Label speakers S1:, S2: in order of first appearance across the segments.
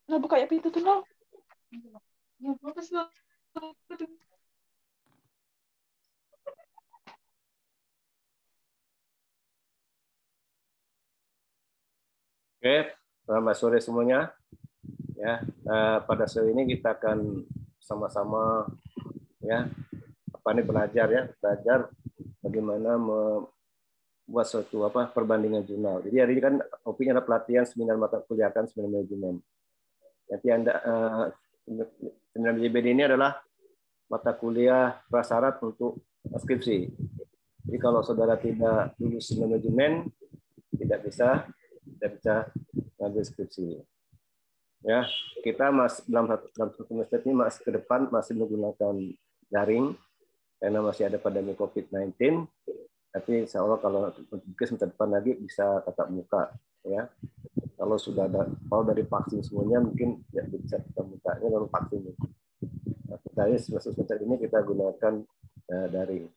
S1: Nah, buka ya pintu tuh, Nol. Ya, bagus loh.
S2: Oke, selamat sore semuanya. Ya, pada sore ini kita akan sama-sama ya belajar bagaimana membuat suatu perbandingan jurnal. Jadi hari ini kan topiknya adalah pelatihan seminar mata kuliah kan seminar manajemen. Nanti seminar manajemen ini adalah mata kuliah prasyarat untuk skripsi. Jadi kalau saudara tidak lulus seminar manajemen tidak bisa ngambil skripsi. Ya, kita dalam satu semester ini ke depan masih menggunakan daring karena masih ada pandemi COVID-19. Tapi insya Allah kalau semester depan lagi bisa tatap muka. Ya, kalau sudah dari vaksin semuanya mungkin ya bisa tatap mukanya lalu vaksin. Nah, kita semester ini kita gunakan daring.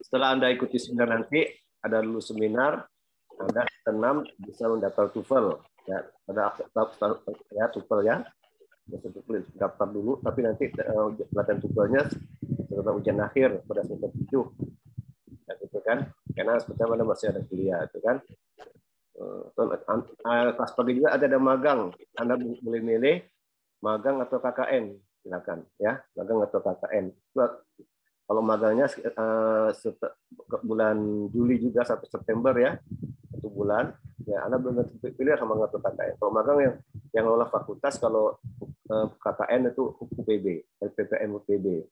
S2: Setelah Anda ikuti seminar nanti, ada lulus seminar, Anda senam bisa mendaftar TOEFL. Ya, pada TOEFL ya. Daftar dulu, tapi nanti pelatihan TOEFL-nya setelah ujian akhir pada semester 7. Ya, gitu kan? Karena seperti mana masih ada kuliah, itu kan. Pas pagi juga ada magang. Anda boleh milih magang atau KKN, silakan ya, magang atau KKN. Kalau magangnya bulan Juli juga sampai September ya, 1 bulan. Ya, Anda belum pilih sama atau KKN. Kalau magang yang lolos fakultas, kalau KKN itu UPB, LPPM UPB.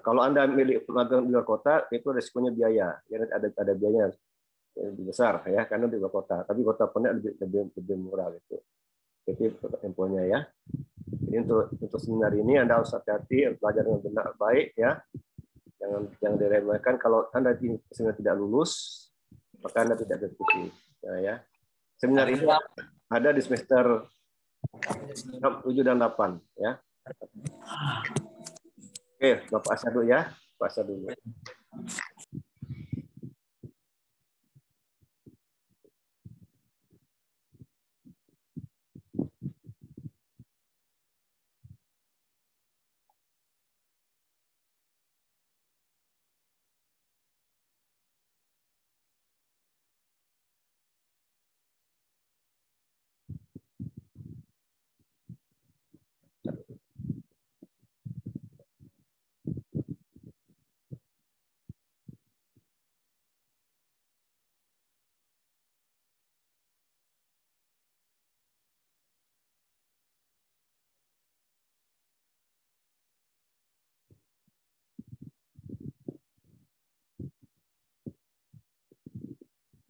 S2: Kalau Anda milih magang di luar kota, itu resikonya biaya. Ya, ada biayanya lebih besar ya, karena di luar kota. Tapi kota Pontianak lebih murah gitu. Jadi infonya ya. Jadi untuk seminar ini Anda harus hati-hati, belajar dengan benar baik ya. Jangan diremehkan. Kalau Anda seminar tidak lulus, maka Anda tidak diskusi. Nah, ya. Seminar ini ada di semester 7 dan 8 ya. Oke, Bapak Asad dulu ya. Bapak Asad dulu.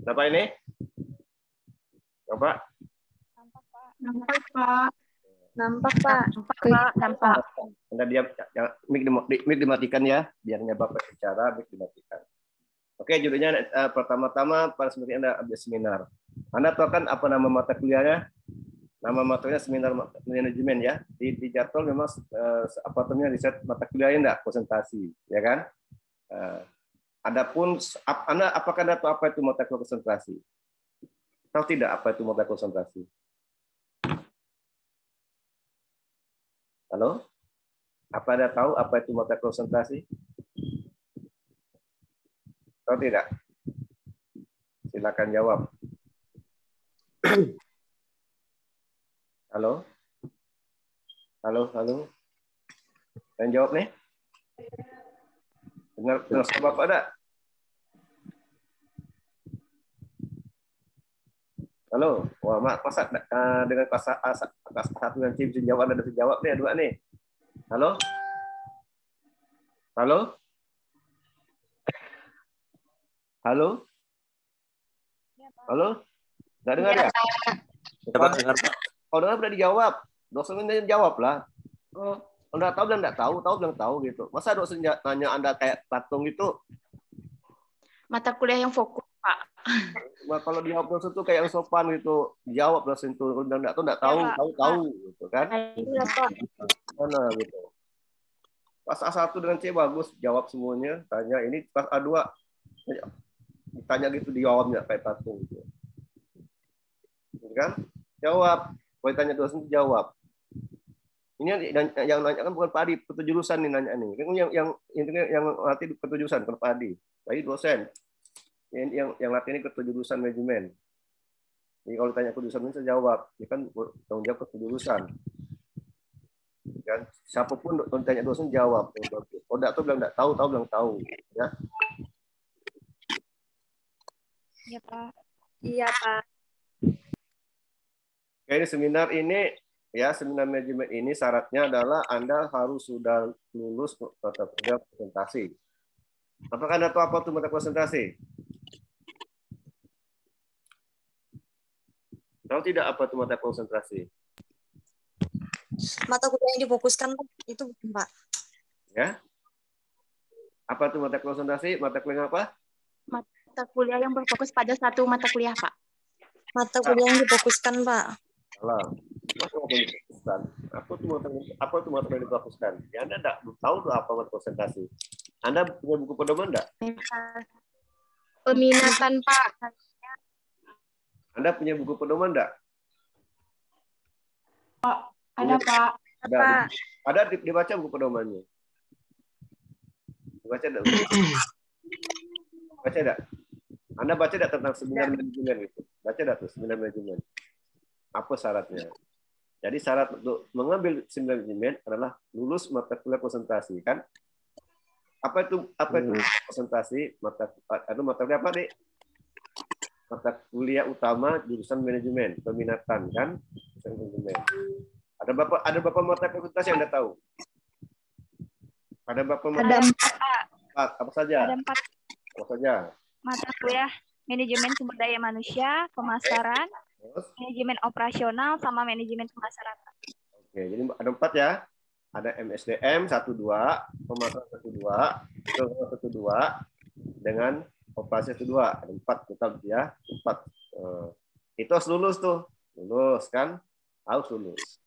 S2: Kenapa ini? Nampak?
S3: Nampak, Pak. Nampak, Pak. Nampak.
S2: Anda diam, mic dimatikan ya, biarnya Bapak bicara, mic dimatikan. Oke, judulnya pertama-tama pada semester Anda ambil seminar. Anda tahu kan apa nama mata kuliahnya? Nama matanya seminar manajemen ya. Di jadwal memang apa namanya riset mata kuliahnya enggak konsentrasi, ya kan? Adapun apakah Anda tahu apa itu mata kuliah konsentrasi? Tahu tidak apa itu mata konsentrasi? Halo? Apa Anda tahu apa itu mata konsentrasi? Tahu tidak? Silakan jawab. Halo? Halo? Dan jawab nih. Dengar suara Bapak ada? Halo? Wah, masa dengan kelas 1 nanti bisa jawab, Anda bisa jawab nih, dua nih. Halo? Halo? Halo? Halo? Nggak dengar ya? Kalau dengar udah dijawab. Dosen ini jawab lah. Oh, Anda tahu dan nggak tahu, tahu bilang tahu gitu. Masa dosen nanya Anda kayak patung gitu?
S3: Mata kuliah yang fokus, Pak.
S2: Nah, kalau dijawab dosen tuh kayak sopan gitu. Dijawab dosen tuh. Kalau bilang nggak tahu,
S3: Ya,
S2: tahu gitu kan.
S3: Iya, Pak.
S2: Mana gitu. Pas A1 dengan C bagus, jawab semuanya. Tanya ini pas A2 ditanya gitu dijawabnya kayak patung gitu. kan? Jawab. Kalau ditanya dosen jawab. Ini yang nanya kan bukan Pak Adi, ketujurusan nih nanya nih. Yang latih ketujurusan bukan Pak Adi. Tadi dosen. Yang latih ini ketujurusan manajemen. Jadi kalau ditanya kejurusan ini saya jawab, ya kan tanggung jawab kejurusan. Kan siapapun ditanya dosen jawab. Kalau enggak tahu bilang enggak tahu, tahu bilang tahu, ya.
S3: Iya, Pak. Iya, Pak.
S2: Oke, ini seminar ini ya, seminar manajemen ini syaratnya adalah Anda harus sudah lulus mata kuliah presentasi. Apakah Anda tahu apa itu mata konsentrasi? Tahu tidak apa itu mata konsentrasi?
S4: Mata kuliah yang difokuskan itu bukan, Pak.
S2: Ya. Apa itu mata konsentrasi? Mata kuliah apa?
S3: Mata kuliah yang berfokus pada satu mata kuliah, Pak.
S4: Mata kuliah yang difokuskan, Pak.
S2: Salah. Apa itu mata kuliah yang difokuskan? Ya, Anda tidak tahu tuh apa mata konsentrasi. Anda punya buku pedoman enggak?
S3: Peminatan, Pak.
S2: Anda punya buku pedoman enggak?
S1: Ada, Pak.
S2: Ada. Ada dibaca buku pedomannya. Dibaca enggak? Baca enggak? Anda baca enggak tentang seminar manajemen itu? Baca enggak tuh seminar manajemen? Apa syaratnya? Jadi syarat untuk mengambil seminar manajemen adalah lulus mata kuliah konsentrasi, kan? Apa itu konsentrasi? Mata kuliah apa, Dik? Mata kuliah utama jurusan manajemen, peminatan, kan? Jurusan manajemen. Ada berapa mata konsentrasi yang Anda tahu? Ada berapa mata?
S3: Ada
S2: 4. Apa saja?
S3: Ada 4
S2: Apa saja?
S3: mata kuliah manajemen sumber daya manusia, pemasaran,
S2: Terus?
S3: manajemen operasional, sama manajemen pemasaran.
S2: Oke, jadi ada 4 ya. Ada MSDM 1-2, pemasaran 1-2, 1-2 dengan operasi 1-2. Ada 4 total ya, 4. Itu harus lulus tuh. Lulus kan? Harus lulus.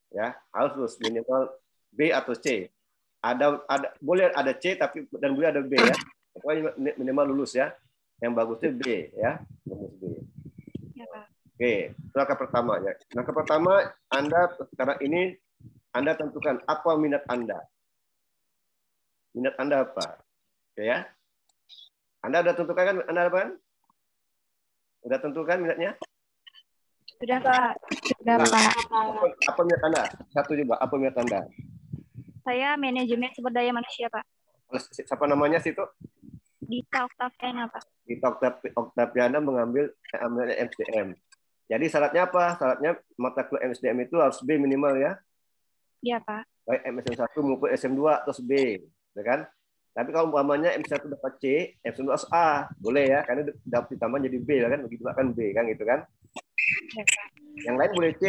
S2: Ya, harus lulus minimal B atau C. Ada boleh ada C tapi dan boleh ada B ya. Pokoknya minimal lulus ya. Yang bagusnya B ya. Lulus B.
S3: Ya, Pak.
S2: Oke, langkah pertama ya. Langkah pertama Anda sekarang ini Anda tentukan apa minat Anda. Minat Anda apa? Oke ya. Anda sudah tentukan kan Anda apa? Sudah tentukan minatnya?
S3: Sudah, Pak.
S1: Sudah, Pak.
S2: Apa minat Anda? Satu coba, apa minat Anda?
S3: Saya manajemen sumber daya manusia, Pak.
S2: Siapa namanya situ?
S3: Dita Oktaviana, Pak.
S2: Di Oktaviana mengambil MSDM. Jadi syaratnya apa? Syaratnya mata kuliah MSDM itu harus B minimal ya.
S3: Iya, Pak.
S2: Baik MSM 1 maupun SM2 terus B, ya kan? Tapi kalau umpamanya M1 dapat C, SM2 harus A, boleh ya, karena dapat ditambah jadi B, ya kan? Begitu kan B, kan gitu kan?
S3: Ya, Pak.
S2: Yang lain boleh C.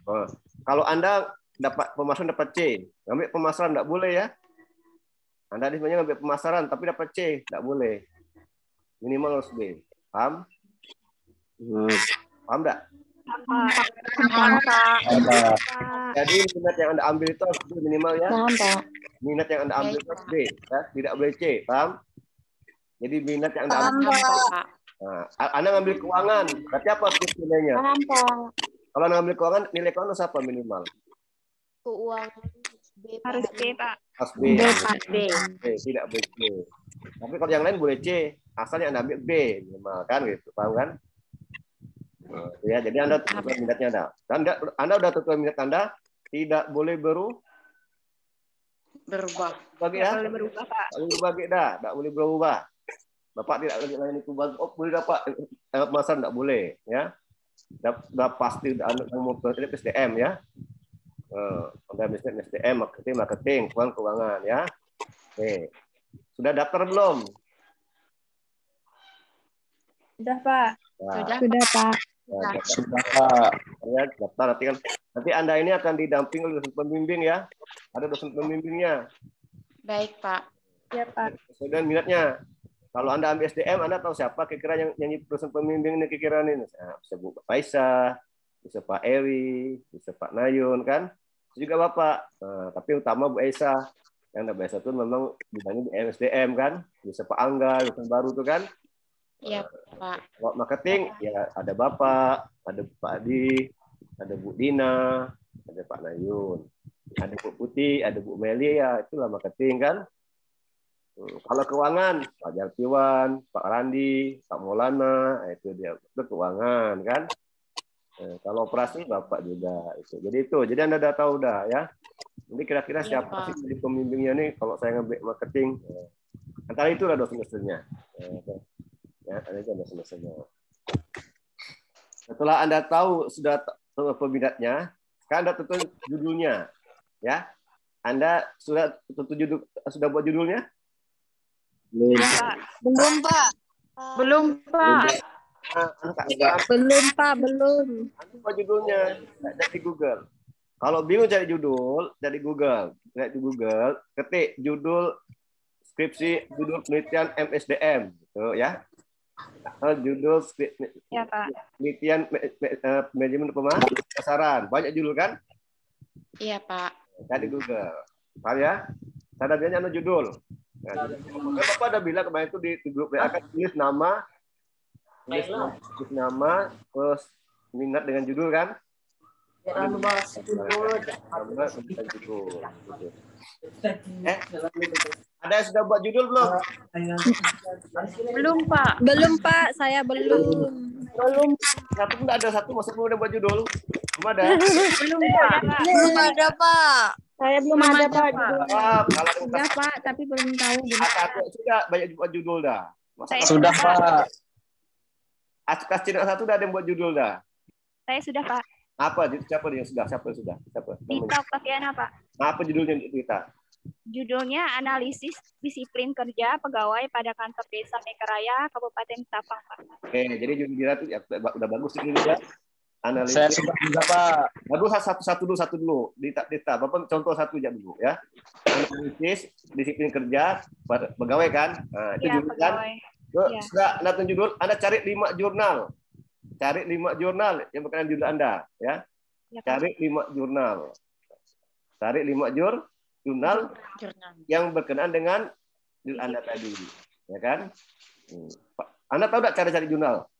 S2: Oh, kalau Anda dapat pemasaran dapat C, ngambil pemasaran enggak boleh ya? Anda sebenarnya ngambil pemasaran tapi dapat C, enggak boleh. Minimal harus B. Paham? Paham enggak?
S3: Pak.
S2: Jadi minat yang Anda ambil itu harus B minimal ya.
S1: Paham, Pak.
S2: Minat yang Anda ambil itu harus B, ya. Tidak boleh C, paham? Jadi minat yang Anda
S4: Paham,
S2: ambil.
S4: Pak.
S2: Nah, Anda ngambil keuangan, berarti apa nilainya?
S1: Paham, Pak.
S2: Kalau Anda ngambil keuangan, nilai keuangan harus apa minimal?
S1: Keuangan B, Pak.
S3: Harus B, Pak.
S2: Harus B.
S1: B, Pak. B.
S2: B, tidak boleh C. Tapi kalau yang lain boleh C, asalnya Anda ambil B minimal kan gitu, paham kan? Nah, ya, jadi Anda tentukan minatnya Anda. Anda sudah tentukan minat Anda, tidak boleh berubah. Bagi ya?
S3: Boleh berubah, Pak.
S2: Tak boleh berbagi dah, tak boleh berubah. Bapak tidak lagi lain itu boleh dapat pemasaran tak boleh ya. Dah pasti Anda mau SDM ya. Anda bisnis SDM, marketing, keuangan ya. Oke. Sudah daftar belum?
S3: Sudah, Pak.
S2: Nah,
S1: Sudah, Pak.
S2: sudah Pak. Ya, daftar nanti Anda ini akan didampingi oleh dosen pembimbing ya. Ada dosen pembimbingnya.
S1: Baik, Pak.
S3: Ya, Pak.
S2: Sesuai dengan minatnya. Kalau Anda ambil SDM, Anda tahu siapa kira-kira yang nyanyi dosen pembimbing ini kira-kira ini. Nah, bisa Bu Faisal, bisa Pak Eri, bisa Pak Nayun kan. Bisa juga Bapak. Nah, tapi utama Bu Esa. Yang Bu Esa itu memang bidangnya di MSDM kan. Bisa Pak Angga, dosen baru itu kan.
S1: Iya, Pak.
S2: Kalau marketing ya ada Bapak, Ada Pak Adi, ada Bu Dina, ada Pak Nayun, ada Bu Putih, ada Bu Meli, ya itulah marketing kan. Kalau keuangan, Pak Jartiwan, Pak Randi, Pak Maulana, itu dia itu keuangan kan. Kalau operasi Bapak juga itu. Jadi Anda udah tahu dah ya. Ini kira-kira siapa sih jadi pembimbingnya nih kalau saya ngambil marketing? Antara itulah dosen-dosennya. Ya, itu dosen-dosennya. Setelah Anda tahu sudah peminatnya, sekarang Anda tentu judulnya, ya. Anda sudah buat judulnya?
S3: Belum, Pak.
S4: Belum, Pak.
S3: Belum, Pak.
S4: Belum, Pak. Belum.
S2: Anda buat judulnya dari Google. Kalau bingung cari judul, dari Google. Lihat di Google, ketik judul skripsi, judul penelitian MSDM, gitu ya. Judul
S3: Ya, Pak.
S2: penelitian manajemen pemasaran. Banyak judul kan?
S5: Iya, Pak.
S2: Cari Google. Paham ya? Cara biasanya ada judul. Nah, Bapak ada bilang kemarin itu di grup WA kan tulis nama, terus minat dengan judul kan? Ada yang sudah buat judul belum?
S3: Belum, Pak.
S4: Belum, Pak. Saya belum.
S2: Satu pun ada satu, masa belum ada buat judul? Belum ada.
S3: Belum, Pak.
S4: Belum ada, Pak.
S6: Saya belum ada, Pak.
S2: Kalau
S6: Sudah, Pak, tapi belum tahu.
S2: satu sudah banyak buat judul dah.
S3: Saya
S7: Sudah, Pak.
S2: Askas Cina satu udah ada yang buat judul dah.
S3: Saya sudah, Pak.
S2: Apa? Siapa dia yang sudah? Siapa yang sudah? Siapa?
S3: Dita Oktaviana, Pak.
S2: Apa judulnya kita?
S3: Judulnya Analisis Disiplin Kerja Pegawai pada Kantor Desa Mekaraya, Kabupaten Tapang, Pak.
S2: Oke, jadi judul kita itu ya, udah bagus ini ya. Analisis.
S7: Saya sudah juga, Pak.
S2: Bagus satu dulu. Dita, Bapak contoh satu aja dulu ya. Analisis disiplin kerja pada pegawai kan? Nah, itu
S3: Ya,
S2: judul kan?
S3: pegawai. Ya.
S2: Sudah Anda judul, Anda cari 5 jurnal. Cari 5 jurnal yang berkenaan judul Anda, ya.
S3: Ya, Pak.
S2: Cari 5 jurnal. Cari 5 jurnal yang berkenaan dengan judul Anda tadi, ya kan? Anda tahu nggak cara cari jurnal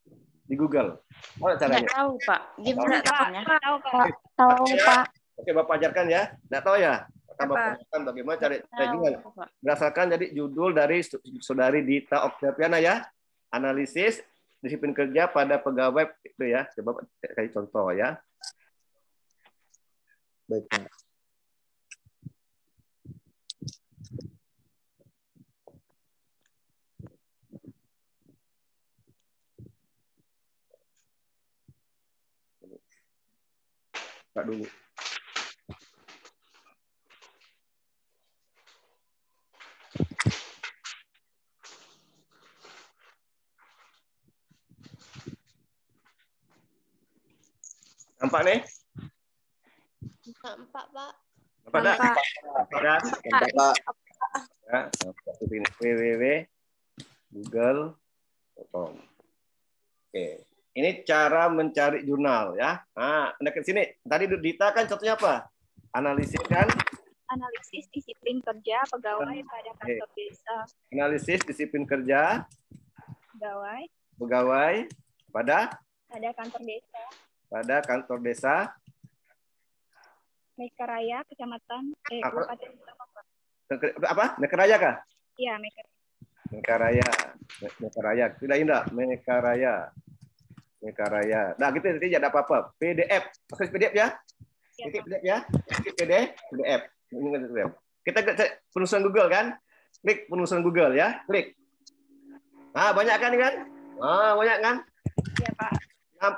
S2: di Google? Tahu nggak caranya?
S5: Nggak tahu, Pak. Gimana
S3: Pak,
S5: caranya?
S3: tahu, Pak.
S6: Tahu, Pak.
S2: Oke, Bapak ajarkan ya. Nggak tahu ya? Bapak
S4: Ya, Pak.
S2: ajarkan bagaimana cari
S5: Tahu,
S2: jurnal.
S5: Pak.
S2: Berdasarkan jadi judul dari Saudari Dita Oktaviana ya. Analisis disiplin kerja pada pegawai itu ya. Coba kasih contoh ya. Baik, Pak. Pak dulu. Nampak nih?
S4: Nampak, Pak.
S2: Nampak dah?
S4: Nampak.
S2: Nampak, Pak. Ya, ini www.google.com. Oke. Ini cara mencari jurnal ya. Nah, Anda ke sini. Tadi Dita kan contohnya apa? Analisis kan?
S3: Analisis Disiplin Kerja Pegawai pada Kantor Desa.
S2: Analisis disiplin kerja
S3: Pegawai
S2: pada
S3: pada Kantor Desa Mekaraya, Kecamatan Kabupaten Tapang, Pak.
S2: apa? Mekaraya kah?
S3: Iya, Mekaraya.
S2: Mekaraya. Tidak indah. Mekaraya. Nah, gitu tidak ada apa-apa. PDF. Pakai PDF ya?
S3: Ya,
S2: Titik PDF ya? Titik PDF. Kita penelusuran Google kan? Klik penelusuran Google ya. Klik. Nah, banyak kan? Banyak kan?
S3: Iya, Pak.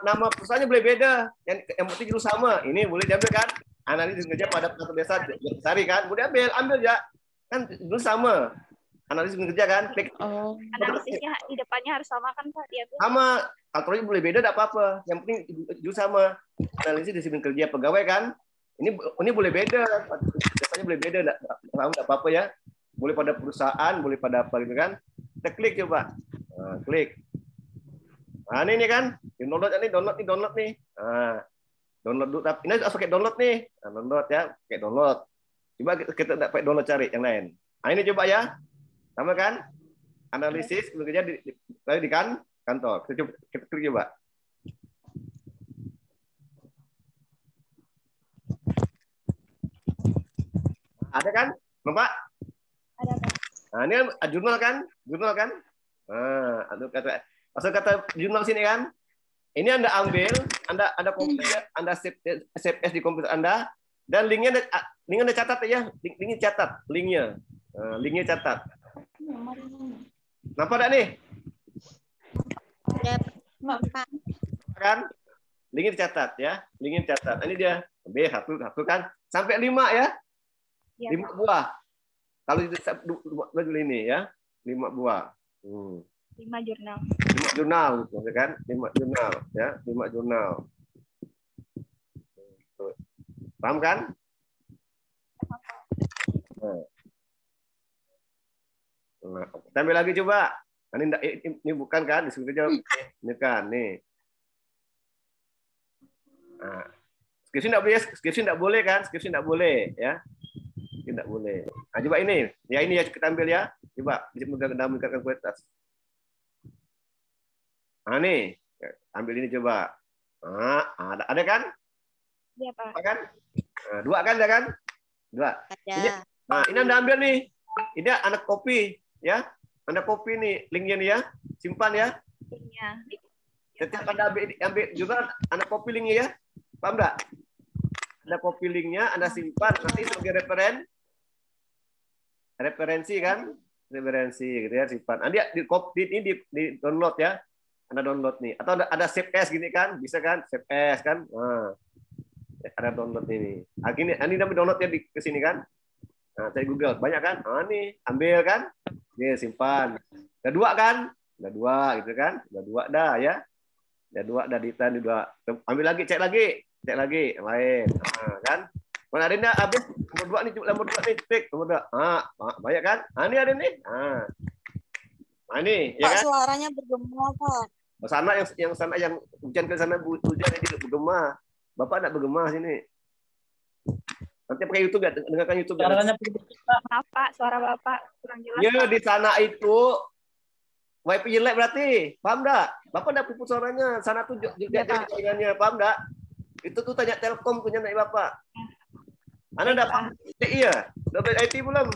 S2: Nama perusahaannya boleh beda. Yang penting judul sama. Ini boleh diambil kan? Analisis kerja pada kantor desa Sari kan? Boleh ambil ya. Kan judul sama. Analisis kerja kan? Klik.
S5: Oh.
S3: Analisisnya di depannya harus sama kan, Pak? Dia
S2: Sama. Kantornya boleh beda, tidak apa-apa. Yang penting judul sama. Analisis disiplin kerja pegawai kan? Ini boleh beda. Biasanya boleh beda, tidak apa-apa ya. Boleh pada perusahaan, boleh pada apa gitu kan? Kita klik coba. Nah, klik. Nah, ini kan? Download nih. Nah, download dulu. Ini harus pakai download nih. Nah, download ya, pakai download. Coba kita tidak pakai download, cari yang lain. Nah, ini coba ya. Sama kan? Analisis bekerja di kantor. Kita klik coba. Ada kan? Bapak?
S3: Ada, Pak.
S2: Nah, ini kan jurnal kan? Jurnal kan? Nah, maksud kata jurnal sini kan? Ini Anda ambil, Anda komputer, Anda save as di komputer Anda, dan linknya Anda catat ya, linknya catat, linknya catat. Nampak tak nih?
S4: Ya,
S3: Pak.
S2: Kan? Linknya dicatat ya, linknya dicatat. Ini dia B1 kan, sampai 5 ya,
S3: Iya,
S2: 5 buah. Kalau itu ini ya, 5 buah.
S3: 5 jurnal.
S2: 5 jurnal, gitu kan? 5 jurnal ya, 5 jurnal. Paham kan? Nah, kita ambil lagi coba. Ini bukan kan? Disuruh jawab. Ini kan, nih. Nah, skripsi enggak boleh, skripsi enggak boleh kan? Skripsi enggak boleh ya. Tidak boleh. Nah, coba ini. Ya ini ya kita ambil ya. Coba meningkatkan kualitas. Nah, nih. Ambil ini coba. Nah, ada kan?
S3: Iya, Pak.
S2: Apa kan? Nah, 2 kan ada kan? 2. Ini,
S4: ada.
S2: nah, ini Anda ambil nih. Ini Anda copy ya. Anda copy nih linknya nih ya. Simpan ya.
S3: Linknya.
S2: Setiap Anda ambil juga Anda copy linknya ya. Paham enggak? Anda copy linknya, Anda simpan nanti sebagai referensi kan? Referensi gitu ya, simpan. Nanti di download ya. Anda download nih. Atau ada save as gini kan? Bisa kan? Save as kan? Nah, ada download ini. Nah, ini download ya di sini kan? Nah, cari Google. Banyak kan? Nah, nih, ambil kan? Nih, simpan. Udah 2 kan? Udah 2 gitu kan? Udah 2 dah ya. Udah 2 dah ditan 2. Ambil lagi, cek lagi yang lain. Nah, kan? Mana ada ini habis nomor 2 nih, nomor 2 nih, tik nomor 2. Ah, banyak kan? Ah, ini ada nih. Nah, ini ya
S4: Pak,
S2: kan?
S4: suaranya bergema, Pak.
S2: Sana yang sana yang hujan ke sana hujan ini bergema. Bapak enggak bergema sini. Nanti pakai YouTube ya, dengarkan YouTube ya.
S3: Maaf, Pak. Suara Bapak kurang jelas.
S2: Ya,
S3: Pak.
S2: di sana itu wifi jelek berarti. Paham enggak? Bapak enggak pupus suaranya. Sana tuh jelek jaringannya. Paham enggak? Itu tuh tanya Telkom punya naik Bapak. Anda dapat iya. Dapat IT belum?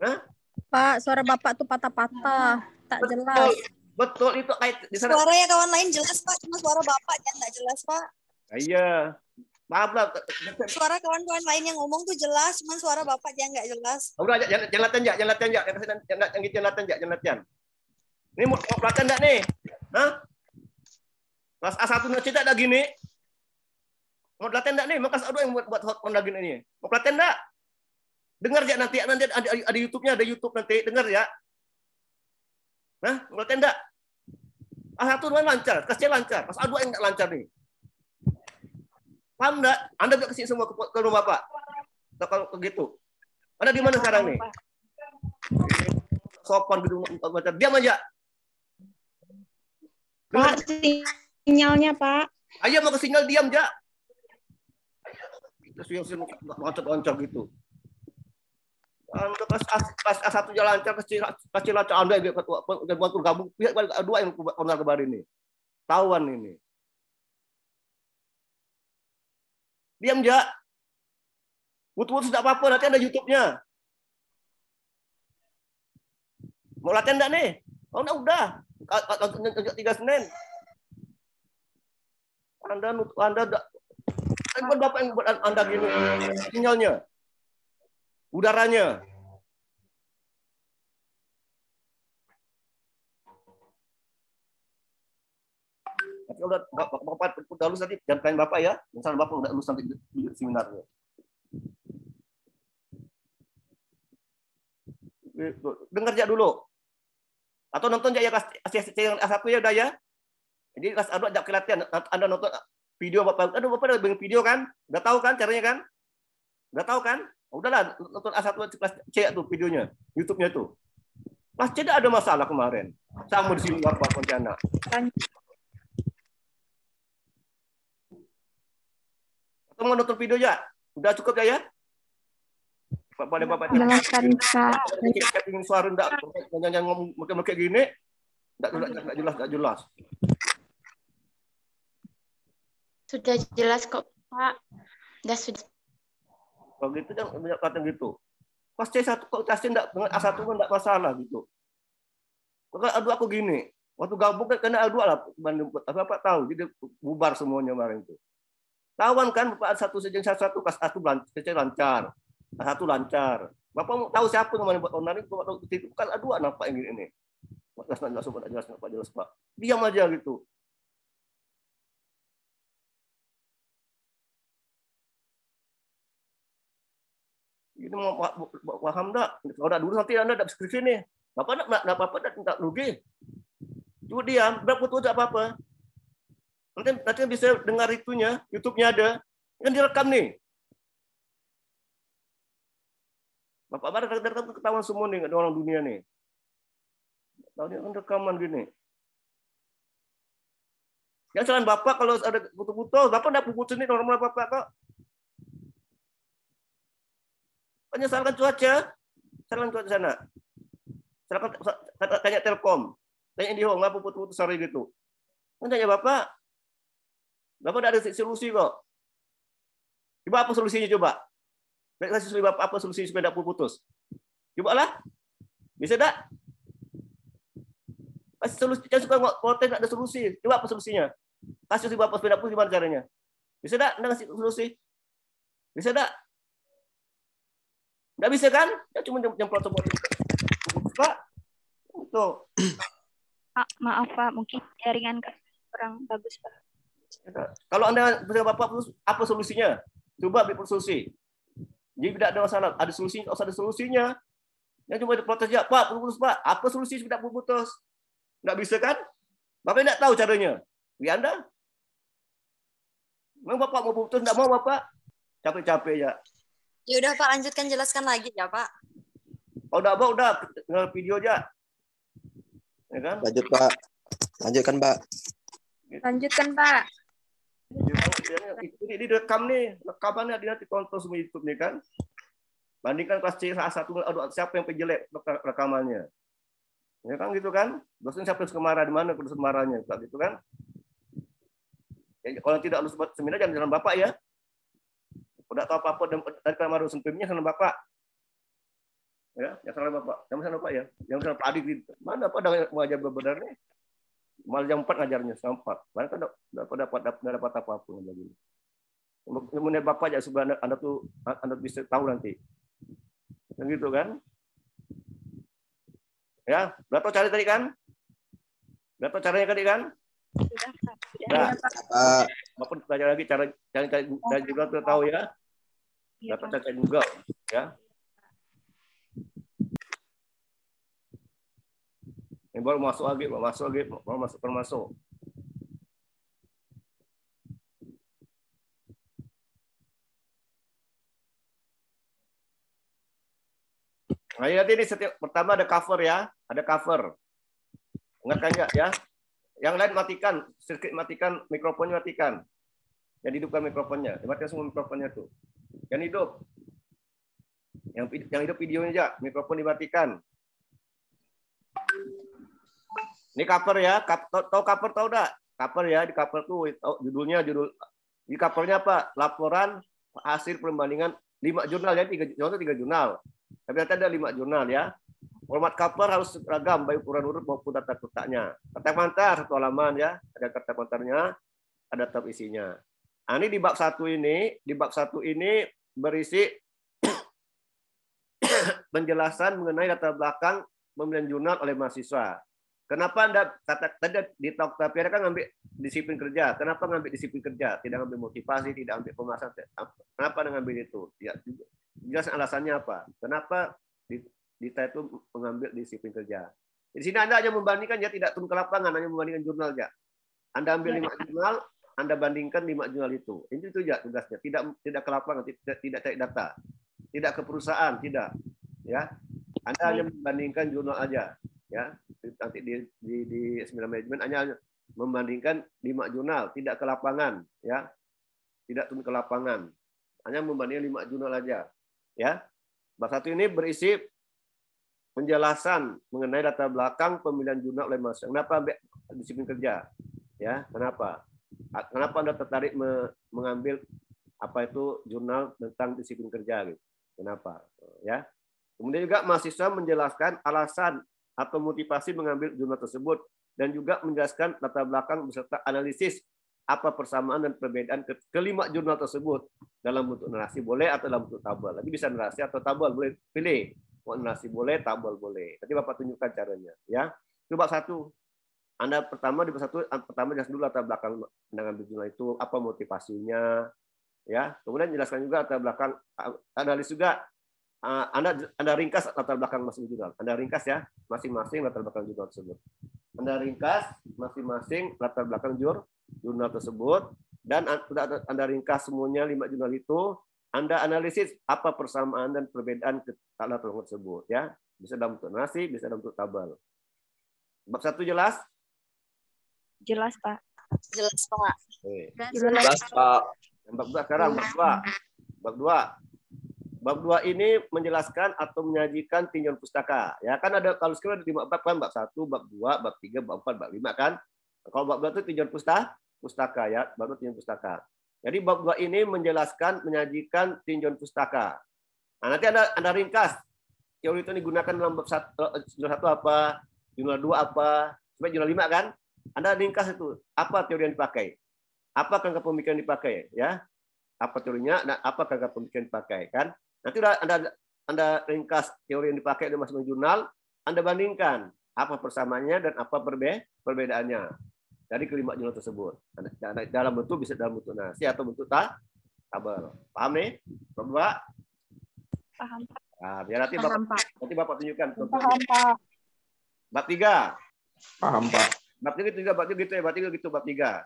S2: Hah?
S4: Pak, suara Bapak tuh patah-patah. Tak jelas.
S2: Betul itu di sana.
S4: Suaranya kawan lain jelas, Pak. Cuma suara Bapak yang nggak jelas, Pak.
S2: Iya. Maaf lah.
S4: Suara kawan-kawan lain yang ngomong tuh jelas, cuma suara Bapak yang nggak jelas.
S2: Udah, jangan latihan. Jangan latihan. Ini mau latihan enggak nih? Hah? Kelas A1 tidak ada gini. Mau latihan enggak nih? Mau kelas A2 yang buat hot on lagi ini. Mau latihan enggak? Dengar ya nanti ada YouTube-nya, ada YouTube nanti. Dengar ya. Nah, mau latihan enggak? A1 lancar, kelas C lancar, kelas A2 yang enggak lancar nih. Paham enggak? Anda bisa kesini semua ke rumah Bapak. Kalau begitu. Anda di mana sekarang nih? Sopan gitu macam diam aja.
S6: Pak, sinyalnya, Pak.
S2: Ayo mau ke sinyal diam aja. Terus yang loncat-loncat gitu. Anda kelas A1 jalan lancar, kelas C lancar. Anda udah buat gabung pihak A2 yang pernah kemarin ini. Tawan ini. Diam aja. Putus tidak apa-apa, nanti ada YouTube-nya. Mau latihan enggak nih? Oh, udah. 3 Senin. Anda Bapak yang buat Anda gini. Sinyalnya. Udaranya. Tapi kalau Bapak lulus nanti jangan tanya Bapak ya. Misalnya Bapak udah lulus nanti di seminarnya. Dengar aja dulu. Atau nonton aja ya kelas A1 ya udah ya. Jadi kelas A2 ajak latihan. Anda nonton video Bapak. Aduh, Bapak udah bikin video kan? Udah tahu kan caranya kan? Udah tahu kan? Udahlah, nonton A1 kelas C tuh videonya, YouTube-nya tuh. Kelas C tidak ada masalah kemarin. Sama di sini Bapak Pontianak. Atau mau nonton video ya? Udah cukup ya? Boleh Bapak
S6: Jelaskan, Pak.
S2: ingin suara enggak jangan ngomong kayak gini. Enggak jelas.
S5: Sudah jelas kok, Pak. Sudah.
S2: Kalau gitu kan banyak latihan gitu. Pas C1 kok C dengan A1 enggak masalah gitu. Maka A2 aku gini, waktu gabung kan kena A2 lah, Bapak tahu, jadi bubar semuanya kemarin itu. Tawan kan Bapak A1 sejeng A1 kelas A1 lancar, A1 lancar. Bapak mau tahu siapa yang buat online itu kan A2 nampak yang ini. Enggak jelas Pak. Diam aja gitu. Ini mau paham enggak? Kalau enggak dulu nanti Anda enggak skripsi nih. Bapak enggak rugi. Cuma diam, enggak putus apa-apa. Nanti bisa dengar itunya, YouTube-nya ada. Kan direkam nih. Bapak Barat direkam ketahuan semua nih, ada orang dunia nih. Tahu dia kan rekaman gini. Yang selain Bapak kalau ada putus-putus, Bapak enggak putus ini normal Bapak kok. Penyesalkan cuaca, salahkan cuaca sana. Silakan tanya Telkom, tanya IndiHome, ngapa putus-putus hari gitu. Tanya Bapak, Bapak ada solusi kok. Coba apa solusinya coba? Kasih solusi Bapak apa solusi supaya tidak putus? Coba lah, bisa tak? Kasih solusi, jangan suka protes tidak ada solusi. Coba apa solusinya? Kasih solusi Bapak supaya tidak putus gimana caranya? Bisa tak? Anda kasih solusi? Bisa tak? Nggak bisa kan? Ya cuma nyemprot Pak. Tuh.
S3: Maaf Pak, mungkin jaringan kurang bagus Pak.
S2: Kalau Anda bisa Bapak apa solusinya? Coba beri solusi. Jadi tidak ada masalah. Ada solusi, harus ada solusinya. Yang cuma diprotes ya, Pak, putus Pak. Apa solusi supaya tidak putus? Nggak bisa kan? Bapak tidak tahu caranya. Ya Anda? Memang Bapak mau putus, tidak mau Bapak? Capek-capek ya.
S4: Ya udah Pak, lanjutkan jelaskan lagi ya Pak.
S2: Oh, udah, tinggal video aja. Ya kan?
S7: Lanjut Pak. Lanjutkan Pak.
S6: Lanjutkan, Pak.
S2: Ini direkam nih, rekamannya nanti tonton semua YouTube nih kan. Bandingkan kelas C A1, siapa yang penjelek rekamannya. Ya kan gitu kan? Dosen siapa yang marah di mana dosen marahnya, gitu kan? Ya, kalau tidak lulus seminar jangan jalan Bapak ya. Udah tahu apa-apa dari kamar dosen PIM-nya sama Bapak. Ya, yang salah Bapak. Yang salah Bapak ya. Yang salah Pak Adik. Mana Pak udah mengajar benar-benar nih? Malah jam 4 ngajarnya, jam 4. Mana kan dapat apa-apa lagi. Menurut Bapak aja supaya Anda bisa tahu nanti. Yang gitu kan? Ya, berapa cari tadi kan? Berapa caranya tadi kan?
S3: Sudah Pak.
S2: Nah,
S7: Pak.
S2: Bapak belajar lagi cara juga sudah tahu ya.
S3: Iya,
S2: Dapat
S3: Pak.
S2: cari juga ya. Ini baru masuk lagi, baru masuk. Nah, nanti ini setiap pertama ada cover ya, ada cover. Ingatkan ya. Yang lain matikan, sirkuit matikan, mikrofonnya matikan. Yang hidupkan mikrofonnya, matikan semua mikrofonnya tuh. Yang hidup. Yang hidup videonya aja, mikrofon dimatikan. Ini cover ya, tahu cover tahu enggak? Cover ya, di cover tuh judul di covernya apa? Laporan hasil perbandingan 5 jurnal ya, 3 jurnal. Tapi ternyata ada 5 jurnal ya. Format cover harus seragam baik ukuran huruf maupun tata letaknya. Kata pengantar 1 halaman ya, ada kata pengantarnya, ada tab isinya. Nah, ini di bab 1 ini berisi penjelasan mengenai latar belakang pemilihan jurnal oleh mahasiswa. Kenapa Anda tadi di talk tapi kan ngambil disiplin kerja? Kenapa ngambil disiplin kerja? Tidak ngambil motivasi, tidak ambil pemasaran. Kenapa Anda ngambil itu? Ya, jelas alasannya apa? Kenapa Dita itu mengambil disiplin kerja? Di sini Anda hanya membandingkan ya, tidak turun ke lapangan, hanya membandingkan jurnal ya. Anda ambil 5 jurnal, Anda bandingkan 5 jurnal itu. Itu ya tugasnya. Tidak ke lapangan, tidak cari data, tidak ke perusahaan, tidak. Ya, Anda hanya membandingkan jurnal aja. Ya, nanti di seminar manajemen hanya membandingkan 5 jurnal, tidak ke lapangan, ya, tidak turun ke lapangan, hanya membandingkan 5 jurnal aja, ya. Bab 1 ini berisi penjelasan mengenai latar belakang pemilihan jurnal oleh mahasiswa. Kenapa disiplin kerja, ya? Kenapa Anda tertarik mengambil apa itu jurnal tentang disiplin kerja, gitu? Kenapa, ya? Kemudian juga mahasiswa menjelaskan alasan atau motivasi mengambil jurnal tersebut dan juga menjelaskan latar belakang beserta analisis apa persamaan dan perbedaan kelima jurnal tersebut dalam bentuk narasi boleh atau dalam bentuk tabel. Nanti bisa narasi atau tabel, boleh pilih. Mau narasi boleh, tabel boleh. Nanti Bapak tunjukkan caranya, ya. Itu bab 1. Anda pertama di bab 1 pertama jelaskan dulu latar belakang mengambil jurnal itu, apa motivasinya, ya. Kemudian jelaskan juga latar belakang, analis juga. Anda ringkas latar belakang masing jurnal. Anda ringkas ya masing-masing latar belakang jurnal tersebut. Anda ringkas masing-masing latar belakang jurnal tersebut dan Anda ringkas semuanya 5 jurnal itu. Anda analisis apa persamaan dan perbedaan latar belakang tersebut, ya. Bisa dalam bentuk narasi, bisa dalam bentuk tabel. Bab 1 jelas?
S3: Jelas, Pak.
S4: Jelas, Pak.
S7: Jelas, Pak.
S2: Bab 2 sekarang, bab 2. Bab 2 ini menjelaskan atau menyajikan tinjauan pustaka. Ya kan ada kalau sekarang ada 5 bab kan, bab 1, bab 2, bab 3, bab 4, bab 5 kan. Kalau bab 2 itu tinjauan pustaka ya, baru tinjauan pustaka. Jadi bab 2 ini menjelaskan, menyajikan tinjauan pustaka. Nah, nanti Anda ringkas teori itu digunakan dalam bab 1, jurnal 1 apa, jurnal 2 apa, sampai jurnal 5 kan. Anda ringkas itu, apa teori yang dipakai? Apa kerangka pemikiran dipakai, ya? Apa teorinya, nah, apa kerangka pemikiran dipakai kan? Nanti udah Anda ringkas teori yang dipakai di masing-masing jurnal, Anda bandingkan apa persamaannya dan apa perbedaannya dari kelima jurnal tersebut. Dalam bentuk bisa dalam bentuk narasi atau bentuk tabel. Paham nih? Bab 2?
S3: Paham.
S2: Nah, biar nanti Bapak tunjukkan.
S1: Paham, Pak.
S2: Bab 3.
S7: Paham, Pak.
S2: Bab 3 gitu ya, bab 3 gitu, bab 3.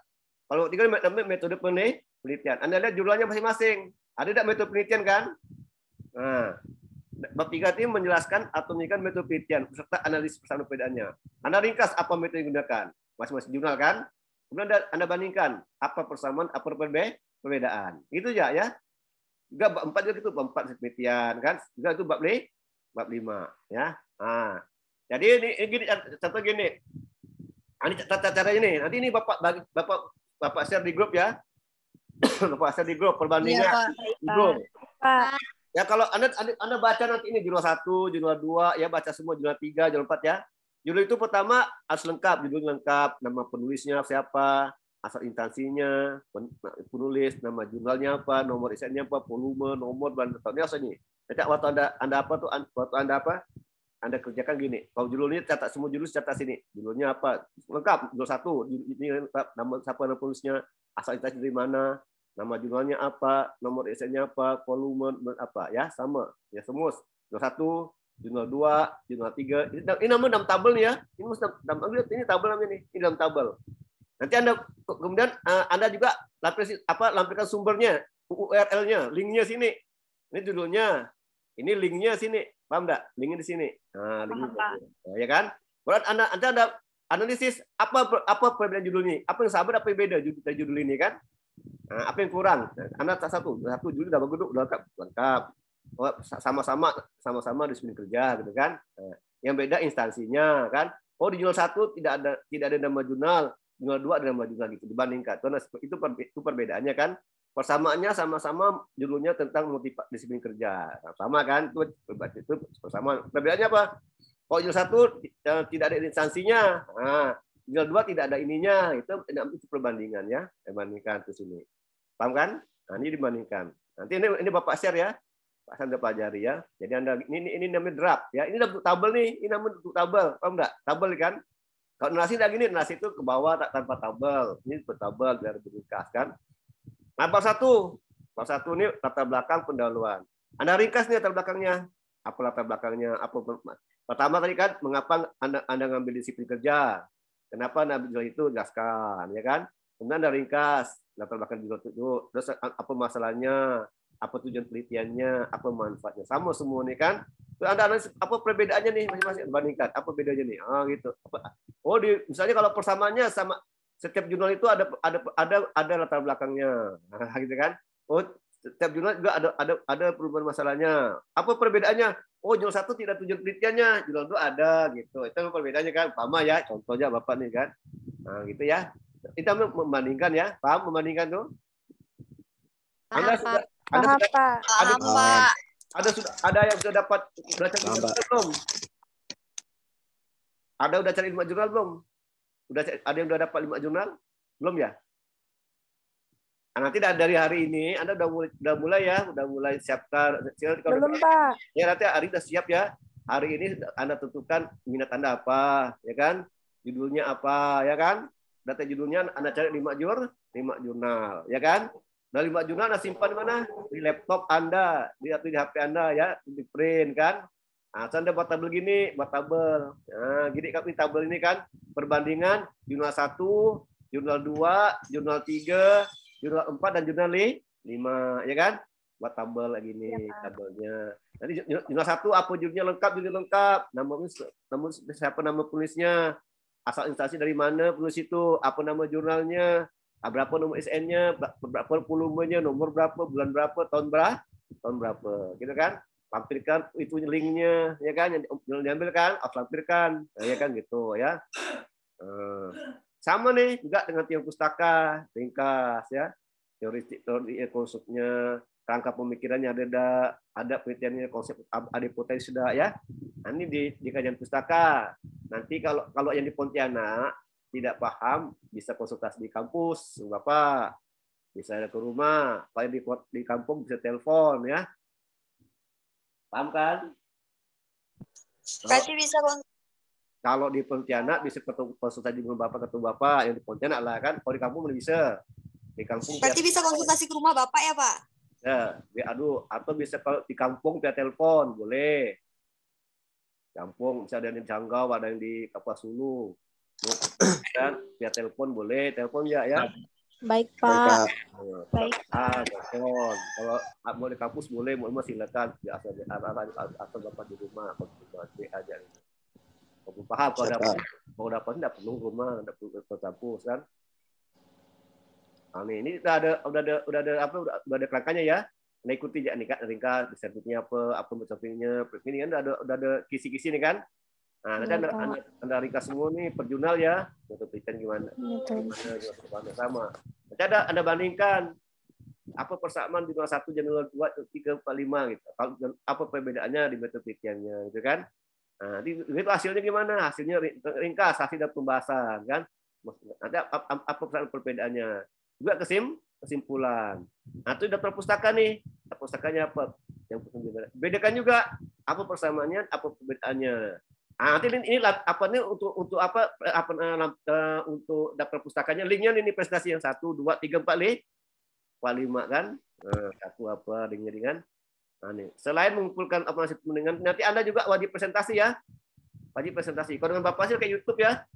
S2: Kalau 3 namanya metode penelitian. Anda lihat jurnalnya masing-masing. Ada tidak metode penelitian kan? Nah, bab 3 ini menjelaskan atau menunjukkan metode penelitian serta analisis persamaan perbedaannya. Anda ringkas apa metode yang digunakan masing-masing jurnal kan? Kemudian Anda bandingkan apa persamaan, apa perbedaan. Itu ya. Juga bab 4 juga itu bab 4 penelitian kan? Juga itu bab 5 ya. Nah, jadi ini gini contoh gini. Ini caranya nih. Nanti ini Bapak share di grup ya. Bapak share di grup perbandingan di grup.
S3: Pak.
S2: Ya kalau Anda baca nanti ini jurnal 1, jurnal 2, ya baca semua jurnal 3, jurnal 4 ya. Jurnal itu pertama harus lengkap, judul lengkap, nama penulisnya siapa, asal instansinya, penulis, nama jurnalnya apa, nomor esainya apa, volume, nomor, bahan tahunnya apa ini. Nanti waktu Anda kerjakan gini. Kalau judulnya catat semua judul catat sini. Judulnya apa? Lengkap, judul 1, ini lengkap, nama siapa, nama penulisnya, asal instansi dari mana, nama jurnalnya apa, nomor esainya apa, volume apa, ya sama, ya semua. Jurnal 1, jurnal 2, jurnal 3. Ini namanya dalam tabel ya. Ini tabel namanya nih. Ini dalam tabel. Nanti Anda kemudian Anda juga lampirkan sumbernya, URL-nya, linknya sini. Ini judulnya, ini linknya sini. Paham enggak? Linknya di sini. Nah, linknya. Nah, ya kan? Berarti Anda analisis apa perbedaan judul ini? Apa yang sama, apa yang beda dari judul ini kan? Nah, apa yang kurang? Anda satu judul udah lengkap. Oh, sama-sama disiplin kerja gitu kan. Nah, yang beda instansinya kan. Oh, di jurnal 1 tidak ada nama jurnal, jurnal 2 ada nama jurnal gitu dibandingkan. Itu perbedaannya kan. Persamaannya sama-sama judulnya tentang disiplin kerja. Nah, sama kan? Itu persamaan. Perbedaannya apa? Oh, jurnal 1 tidak ada instansinya. Nah, jurnal 2 tidak ada ininya. Itu perbandingan ya. Dibandingkan ke sini. Paham kan? Nah, ini dibandingkan. Nanti ini Bapak share ya. Pak Anda pelajari ya. Jadi Anda ini namanya draft ya. Ini bentuk tabel nih. Ini namanya bentuk tabel. Paham enggak? Tabel kan? Kalau narasi enggak gini, narasi itu ke bawah tanpa tabel. Ini bertabel biar diringkas kan. Nah, bab 1 ini latar belakang pendahuluan. Anda ringkas nih latar belakangnya. Apa latar belakangnya? Pertama tadi kan mengapa Anda ngambil disiplin kerja? Kenapa Anda ambil itu jelaskan, ya kan? Kemudian Anda ringkas latar belakang itu. Terus apa masalahnya? Apa tujuan penelitiannya? Apa manfaatnya? Sama semua nih kan? Terus Anda analisis apa perbedaannya nih masing-masing? Bandingkan apa bedanya nih? Gitu. Oh, misalnya kalau persamaannya sama setiap jurnal itu ada latar belakangnya, gitu kan? Oh, setiap jurnal juga ada perubahan masalahnya. Apa perbedaannya? Oh, jurnal 1 tidak tujuan penelitiannya, jurnal 2 ada, gitu. Itu perbedaannya kan? Paham ya? Contohnya Bapak nih kan? Nah, gitu ya. Kita membandingkan ya, paham membandingkan tuh?
S3: Paham, Pak.
S4: Paham, Pak.
S2: Ada yang sudah dapat cari jurnal belum? Ada udah cari 5 jurnal belum? Ada yang udah dapat 5 jurnal? Belum ya? Nah, nanti dari hari ini Anda udah mulai siapkan.
S6: Belum, Pak.
S2: Ya nanti hari udah siap ya. Hari ini Anda tentukan minat Anda apa, ya kan? Judulnya apa, ya kan? Data judulnya Anda cari 5 jurnal, ya kan? Dari 5 jurnal Anda simpan di mana? Di laptop Anda, di HP Anda ya, di print kan. Nah, Anda buat tabel gini, buat tabel. Nah, gini kan tabel ini kan perbandingan jurnal 1, jurnal 2, jurnal 3, jurnal 4 dan jurnal 5, ya kan? Buat tabel lagi nih tabelnya. Nanti jurnal 1 apa judulnya lengkap, nama siapa nama penulisnya, asal instansi dari mana penulis itu, apa nama jurnalnya, berapa nomor SN-nya, berapa volumenya, nomor berapa, bulan berapa, tahun berapa, gitu kan? Lampirkan itu linknya, ya kan? Yang diambil kan, harus lampirkan, ya kan gitu ya. Sama nih juga dengan teori pustaka, ringkas ya, teori konsepnya, rangka pemikirannya ada penelitiannya, konsep ada potensi sudah ya. Nah, ini di kajian pustaka. Nanti kalau yang di Pontianak tidak paham bisa konsultasi di kampus, Bapak. Bisa ada ke rumah, kalau di kampung bisa telepon ya. Paham kan?
S4: Berarti bisa
S2: Kalau di Pontianak bisa konsultasi dengan Bapak, ketemu Bapak yang di Pontianak lah kan. Kalau di kampung belum bisa. Di kampung
S4: berarti bisa konsultasi ke rumah Bapak ya, Pak?
S2: Ya, atau bisa kalau di kampung via telepon boleh. Kampung bisa ada yang di Janggau, ada yang di Kapuas Hulu. Dan via telepon boleh, telepon ya.
S6: Baik, Pak.
S3: Baik.
S2: Telepon. Kalau mau di kampus boleh, mau silakan. Asal Bapak di rumah, atau di aja. Kalau paham kalau dapat tidak perlu rumah, tidak perlu ke kampus kan. Nah, ini udah ada kerangkanya ya. Nah, ikuti ya nih Kak, ringkas sertifikatnya apa sertifikatnya. Ini kan udah ada kisi-kisi nih kan. Nah, nanti anda ringkas semua nih per jurnal ya. Untuk penelitian gimana sama. Nanti Anda bandingkan apa persamaan jurnal 1, jurnal 2, 3, 4, 5 gitu. Apa perbedaannya di metode penelitiannya gitu kan. Nah, itu hasilnya gimana? Hasilnya ringkas, hasil dari pembahasan kan. Nanti apa perbedaannya? Juga kesimpulan. Nah, itu daftar pustaka nih. Pustakanya apa? Yang bedakan juga apa persamaannya, apa perbedaannya. Nah, nanti ini apa nih untuk apa untuk daftar pustakanya, linknya ini presentasi yang 1, 2, 3, 4, 5 kan. Nah, satu apa linknya dengan. Nah, nih. Selain mengumpulkan informasi penelitian, nanti Anda juga wajib presentasi ya. Wajib presentasi. Kalau dengan Bapak sih kayak YouTube ya.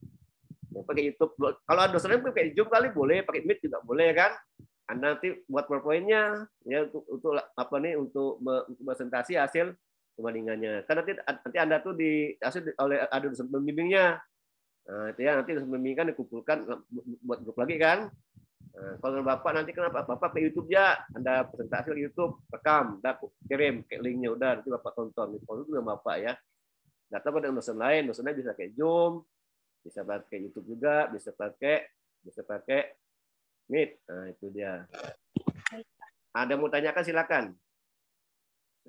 S2: Pakai YouTube. Kalau ada dosennya pakai Zoom kali boleh, pakai Meet juga boleh kan. Anda nanti buat PowerPoint-nya ya untuk apa nih untuk presentasi hasil perbandingannya. Kan nanti Anda tuh oleh ada dosen pembimbingnya. Nah, itu ya nanti dosen pembimbing kan dikumpulkan buat grup lagi kan. Nah, kalau Bapak nanti kenapa Bapak ke YouTube ya, Anda presentasi ke YouTube, rekam, kirim ke linknya udah nanti Bapak tonton. Itu dengan Bapak ya. Nggak tahu pada dosen lain, dosennya bisa kayak Zoom, bisa pakai YouTube juga, bisa pakai Meet. Nah, itu dia. Ada mau tanyakan silakan.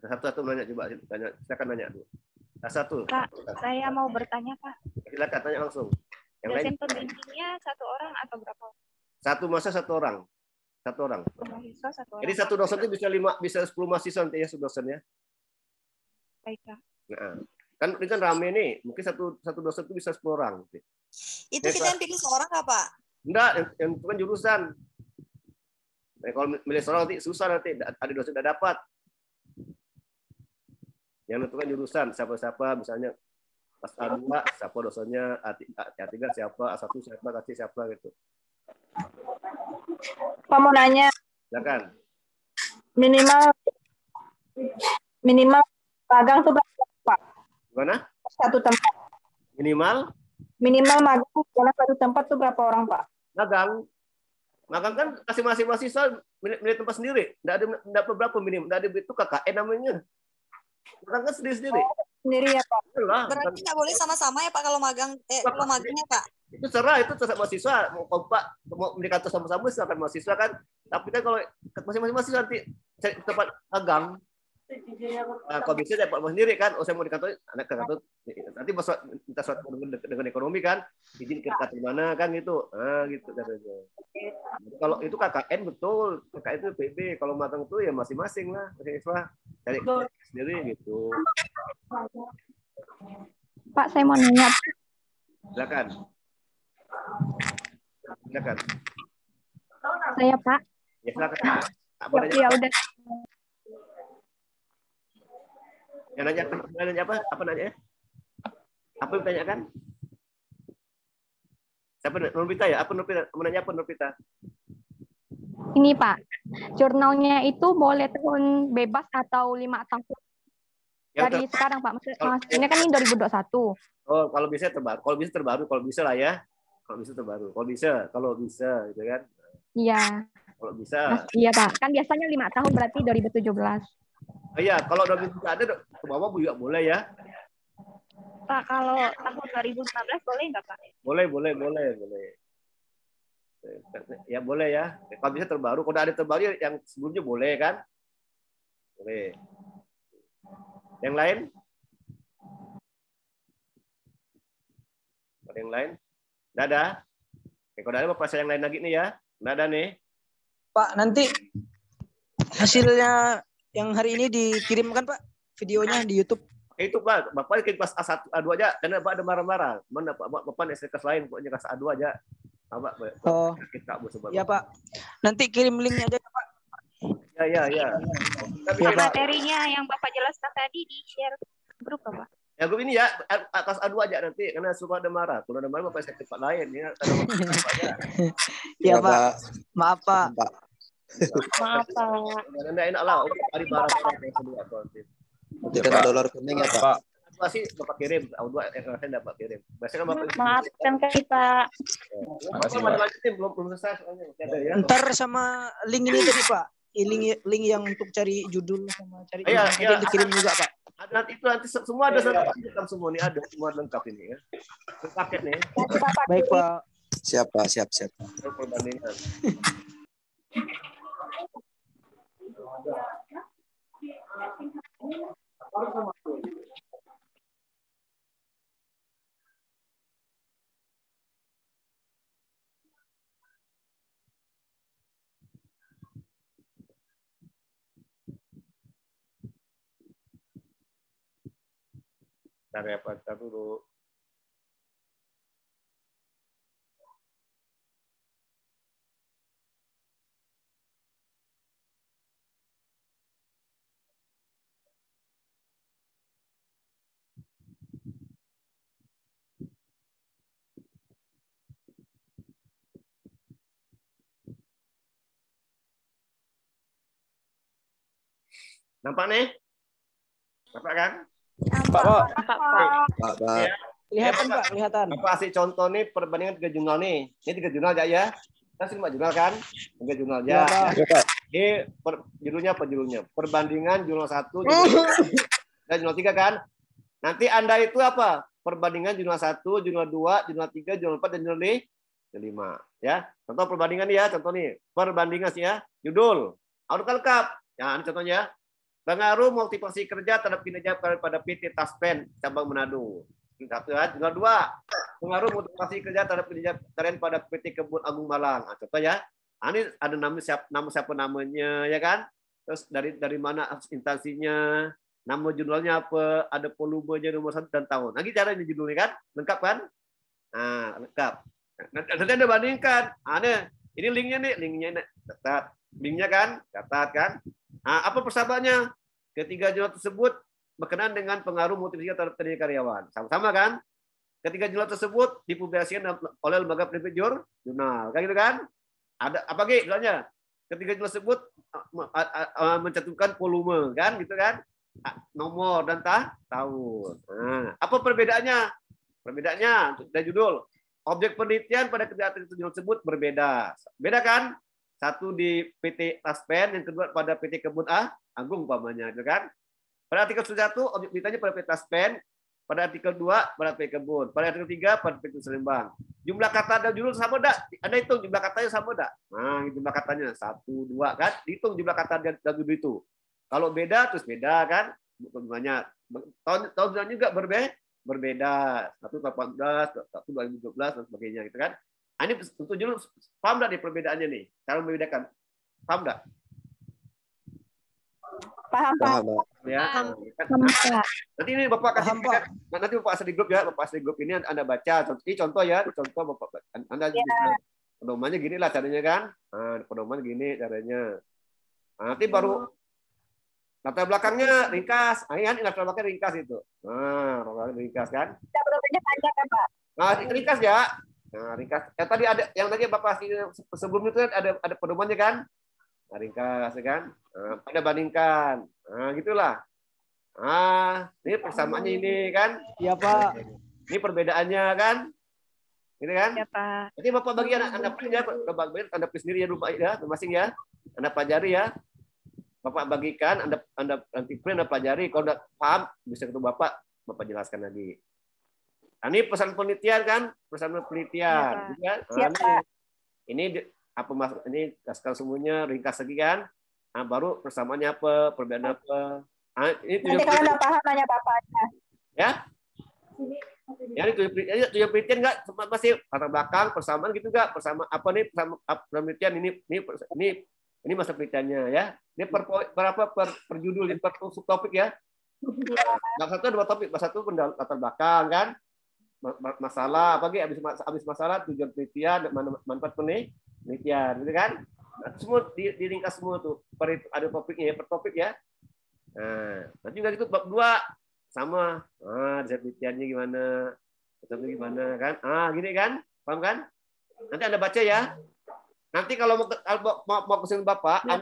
S2: Satu-satu nanya coba silakan nanya dulu. Satu.
S3: Pak, saya mau bertanya, Pak.
S2: Silakan tanya langsung. Yang
S3: Dosen
S2: lain
S3: pembimbingnya 1 orang atau berapa?
S2: satu masa 1 orang. 1 orang.
S3: Mahasiswa 1 orang.
S2: Jadi satu dosen itu bisa 10 mahasiswa nanti ya satu dosennya.
S3: Baik, Pak.
S2: Nah, kan ini kan rame nih. Mungkin satu dosen itu bisa 10 orang.
S4: Itu kita yang pilih seorang nggak, Pak?
S2: Enggak, yang itu kan jurusan. Nah, kalau milih seorang nanti susah nanti ada dosen udah dapat. Yang menentukan jurusan siapa misalnya pas A2 siapa dosennya, A3 siapa, A1 siapa, A3 siapa gitu.
S6: Pak mau nanya,
S2: Silakan.
S6: minimal magang tuh berapa, Pak?
S2: Gimana?
S6: Satu tempat.
S2: Minimal
S6: magang dalam satu tempat tuh berapa orang, Pak?
S2: Magang kan masing-masing mahasiswa milih tempat sendiri. Enggak ada berapa minimal. Enggak ada itu KKN namanya. Magang kan sendiri-sendiri.
S6: Sendiri ya, Pak?
S4: Berarti nggak boleh sama-sama ya, Pak, kalau kalau magangnya, Pak?
S2: Itu terserah mahasiswa mau kompak mau mendekati sama-sama silakan mahasiswa kan. Tapi kan kalau masing-masing mahasiswa nanti cari tempat magang Nah, kalau bisa dapat sendiri kan, saya mau di kantor, anak ke kantor, nanti masuk minta surat dengan ekonomi kan, izin ke kantor mana kan gitu, gitu katanya. Kalau itu KKN betul, KKN itu PB, kalau magang itu ya masing-masing lah, masing-masing cari sendiri gitu.
S3: Pak, saya mau nanya.
S2: Silakan. Silakan.
S3: Saya Pak.
S2: Ya silakan. Apa nanya?
S3: Ya udah.
S2: Yang nanya apa? Apa nanya? Apa yang ditanyakan? Siapa Nurpita ya? Apa Nurpita? Menanya apa Nurpita?
S3: Ini Pak, jurnalnya itu boleh tahun bebas atau 5 tahun? Dari sekarang Pak, maksudnya kan ini 2021.
S2: Oh, kalau bisa terbaru. Kalau bisa terbaru, kalau bisa lah ya. Kalau bisa terbaru. Kalau bisa gitu kan.
S3: Iya.
S2: Kalau bisa.
S3: Iya Pak, kan biasanya 5 tahun berarti 2017.
S2: Oh, iya, kalau udah ada ke bawah juga boleh ya.
S3: Pak, kalau tahun 2015 boleh nggak Pak?
S2: Boleh. Ya boleh ya. Kalau bisa terbaru, kalau ada terbaru yang sebelumnya boleh kan? Boleh. Yang lain? Ada yang lain? Nggak ada? Oke, kalau ada apa yang lain lagi nih ya? Nggak ada nih.
S8: Pak, nanti hasilnya yang hari ini dikirimkan Pak, videonya di YouTube.
S2: Itu Pak, Bapak kirim kelas A1, A2 aja, karena Bapak ada marah-marah. Mana Bapak SD kelas lain, pokoknya kelas A2 aja. Bapak,
S8: oh, iya Pak. Nanti kirim linknya aja Pak.
S2: Ya.
S3: Materinya yang Bapak jelaskan tadi di-share grup Pak.
S2: Ya grup ini ya, kelas A2 aja nanti, karena suka ada marah. Kalau ada marah, Bapak SD tempat lain. Ya,
S8: iya Pak. Maaf Pak.
S3: Maaf Pak.
S2: Enak lah, hari marah-marah yang kedua.
S7: Nanti kan dolar kuning ya Pak.
S2: Pasti Bapak kirim, A2 saya dapat kirim. Biasanya Bapak
S3: maafkan kami Pak.
S2: Belum selesai soalnya.
S8: Ntar sama link ini tadi Pak. Link yang untuk cari judul sama cari
S2: iya.
S8: dikirim juga Pak.
S2: Nanti semua ada semua nih, ada semua lengkap ini ya. Paket nih.
S8: Baik Pak.
S7: Siap Pak, siap.
S2: Perbandingan. Bentar dulu. Nampak nih? Nampak kan?
S8: Pak.
S2: Ya.
S8: Kelihatan Pak, kelihatan.
S2: Bapak kasih contoh nih perbandingan 3 jurnal nih. Ini 3 jurnal aja ya. Kita 5 jurnal kan? 3 jurnal aja. Ini judulnya apa judulnya? Perbandingan jurnal 1, dan jurnal 3 kan? Nanti Anda itu apa? Perbandingan jurnal 1, jurnal 2, jurnal 3, jurnal 4, dan jurnal 5. Ya. Contoh perbandingan nih ya. Contoh nih. Perbandingan sih ya. Judul. Harus lengkap. Ya, ini contohnya. Pengaruh multiplikasi kerja terhadap kinerja pada PT Taspen cabang Manado. Satu ya. Jurnal 2. Pengaruh multiplikasi kerja terhadap kinerja kalian pada PT Kebun Agung Malang. Nah, contoh ya. Ini ada nama siapa namanya ya kan? Terus dari mana instansinya, nama jurnalnya apa, ada volumenya, nomor 1 dan tahun. Lagi caranya judulnya kan? Lengkap kan? Nah, lengkap. Nanti Anda bandingkan. Ini linknya nih, catat. Linknya kan? Catat kan? Nah, apa persahabatnya? Ketiga jurnal tersebut berkenaan dengan pengaruh multiplikasi terhadap kinerja karyawan. Sama-sama kan? Ketiga jurnal tersebut dipublikasikan oleh lembaga penerbit jurnal. Kan gitu kan? Ada apa lagi jurnalnya? Ketiga jurnal tersebut mencantumkan volume kan? Gitu kan? Nomor dan tahun. Nah, apa perbedaannya? Perbedaannya dari judul. Objek penelitian pada ketiga jurnal tersebut berbeda. Beda kan? Satu di PT Taspen, yang kedua pada PT Kebun Agung umpamanya, gitu kan? Pada artikel 1 objek penelitiannya pada PT Taspen, pada artikel 2 pada PT Kebun, pada artikel 3 pada PT Serembang. Jumlah kata dan judul sama enggak? Anda hitung jumlah katanya sama enggak? Nah, jumlah katanya 1, 2 kan? Dihitung jumlah kata dan judul itu.
S9: Kalau beda terus beda kan, banyak. Tahun juga berbeda. 1 2012 dan sebagainya gitu kan. Ini untuk dulu paham enggak nih perbedaannya nih? Cara membedakan. Paham enggak?
S6: Paham, Pak.
S9: Ya. Nanti ini Bapak kasih nanti Bapak kasih di grup ya, Bapak kasih di grup ini Anda baca. Contoh ya, contoh Bapak Anda pedomannya gini lah caranya kan. Nah, pedoman gini caranya. Nah, nanti baru latar belakangnya ringkas. Ini latar belakangnya ringkas itu. Nah, ringkas kan?
S6: Pedomannya panjang kan, Pak?
S9: Nah, ringkas ya. Nah, ringkas. Tadi ada yang tadi Bapak sebelum itu kan ada pedomannya kan? Nah, ringkas ya kan? Nah, ada bandingkan. Nah, gitulah. Ini persamaannya ini kan?
S8: Iya, Pak.
S9: Ini perbedaannya kan? Gitu kan?
S3: Ya, Pak.
S9: Jadi Bapak bagi Anda print ya, Anda print sendiri ya rumah ya, masing ya. Anda pelajari ya. Bapak bagikan, Anda nanti print, Anda pelajari. Kalau udah paham, bisa ketemu Bapak jelaskan lagi. Nah, ini pesan penelitian kan? Pesan penelitian. Ya,
S6: Siap, Pak.
S9: Ini apa maksud ini kaskan semuanya ringkas lagi kan? Nah, baru persamaannya apa, perbedaan apa? Ini
S6: Nanti kalau nggak paham tanya Bapak aja.
S9: Ya? Ya ini tujuan penelitian nggak masih latar belakang persamaan gitu nggak? Persama apa nih penelitian ini masa penelitiannya ya? Ini per judul per subtopik ya? Bahasa satu dua topik, bahasa satu latar belakang kan? Masalah apa lagi habis masalah tujuan penelitian manfaat penelitian gitu kan? Nah, semua diringkas semua tuh ada topiknya ya, per topik ya. Nah, nanti juga itu bab 2 sama. Penelitiannya gimana kan? Gini kan? Paham kan? Nanti Anda baca ya. Nanti kalau mau kesini Bapak, ya,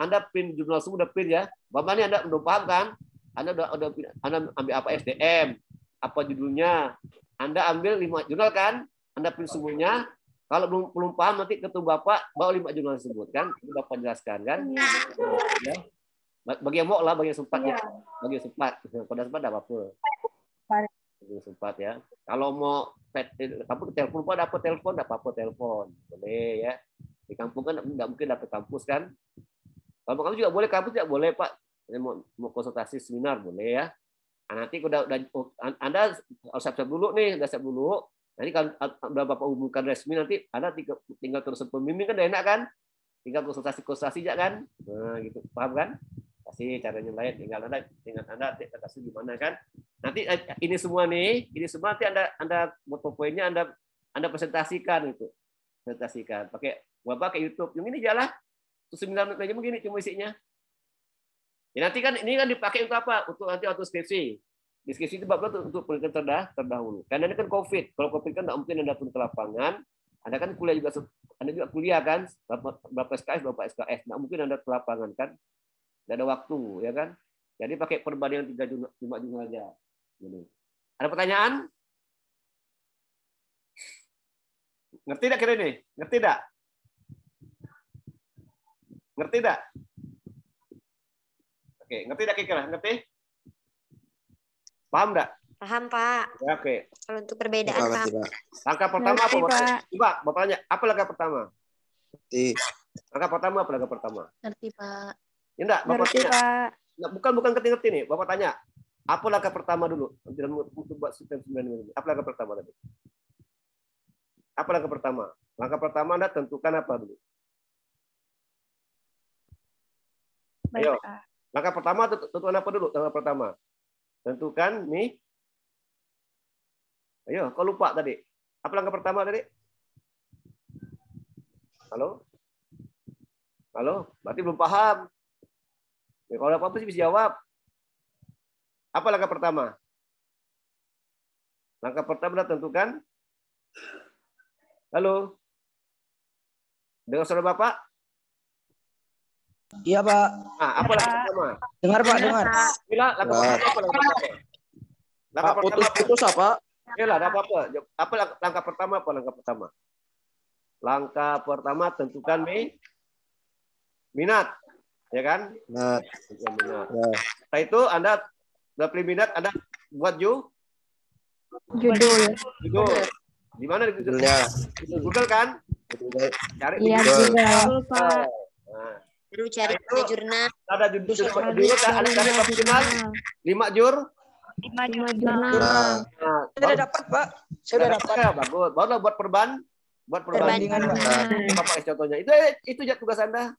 S9: Anda print jurnal semua udah print ya. Bapak ini Anda udah paham kan? Anda ambil apa SDM, apa judulnya? Anda ambil 5 jurnal kan? Anda print semuanya. Kalau belum paham nanti ketemu Bapak bawa 5 jurnal tersebut kan? Bapak jelaskan kan? Ya. Bagi yang mau lah, bagi yang sempat ya. Bagi yang sempat. Kalau sempat enggak apa-apa. Bagi yang sempat ya. Kalau mau telepon dapat telepon enggak apa-apa telepon. Boleh ya. Di kampung kan enggak mungkin dapat kampus kan? Kalau kamu juga boleh kampus juga boleh, Pak. Mau konsultasi seminar boleh ya. Nah, nanti udah Anda harus siap dulu nih, udah siap dulu. Nanti kalau udah Bapak umumkan resmi nanti Anda tinggal terus pembimbing kan udah enak kan? Tinggal konsultasi aja kan? Nah, gitu. Paham kan? Kasih caranya lain, tinggal Anda kasih gimana kan? Nanti ini semua nanti Anda poin-poinnya Anda presentasikan itu. Presentasikan pakai YouTube. Yang ini jalan. Terus 9 menit aja begini cuma isinya. Ya, nanti kan ini kan dipakai untuk apa? Untuk nanti waktu skripsi. Diskusi itu babnya untuk penelitian terdahulu. Karena ini kan COVID. Kalau COVID kan nggak mungkin Anda turun ke lapangan. Anda kan kuliah juga, Anda juga kuliah kan? Berapa SKS, berapa SKS. Nggak mungkin Anda ke lapangan kan? Nggak ada waktu, ya kan? Jadi pakai perbandingan 3 jurnal aja. Jadi. Ada pertanyaan? Ngerti tidak kira ini? Ngerti tidak? Ngerti tidak? Oke, ngerti tidak kira? Ngerti? Paham enggak?
S10: Paham, Pak.
S9: Ya, oke.
S10: Kalau untuk perbedaan, Pak.
S9: Langkah pertama apa, Pak? Coba, Bapak tanya, apa langkah pertama?
S7: Ngerti.
S9: Langkah pertama apa langkah pertama?
S5: Ngerti, Pak.
S9: Ya enggak, Bapak
S3: Ngerti,
S9: tanya.
S3: Pak.
S9: Nggak, bukan ngerti nih. Bapak tanya, apa langkah pertama dulu? Untuk buat sistem 9 ini. Apa langkah pertama tadi? Apa langkah pertama? Langkah pertama Anda tentukan apa dulu? Ayo. Langkah pertama tentukan apa dulu? Langkah pertama. Tentukan nih. Ayo, kau lupa tadi. Apa langkah pertama tadi? Halo? Halo? Berarti belum paham. Ya, kalau ada apa-apa sih bisa jawab. Apa langkah pertama? Langkah pertama adalah tentukan. Halo? Dengar suara Bapak?
S8: Iya, Pak.
S9: Apa langkah pertama?
S8: Dengar, Pak, dengar.
S9: Bila langkah pertama apa langkah pertama? Langkah pertama
S8: putus apa?
S9: Iya, ada apa-apa. Apa langkah pertama apa langkah pertama? Langkah pertama tentukan minat. Ya kan?
S7: Minat.
S9: Minat. Ya. Setelah itu Anda sudah pilih minat, Anda buat judul. Di mana di Google? Google kan? Cari
S3: Iya, Google, Pak.
S9: Nah,
S10: Baru cari ada jurnal.
S9: Ada jurnal, ada jurnal 5 jur.
S3: 5 jurnal.
S8: Saya udah dapat, Pak. Saya udah dapat.
S9: Ya, bagus. Barulah buat perbandingan. Bapak contohnya. Itu ya tugas Anda.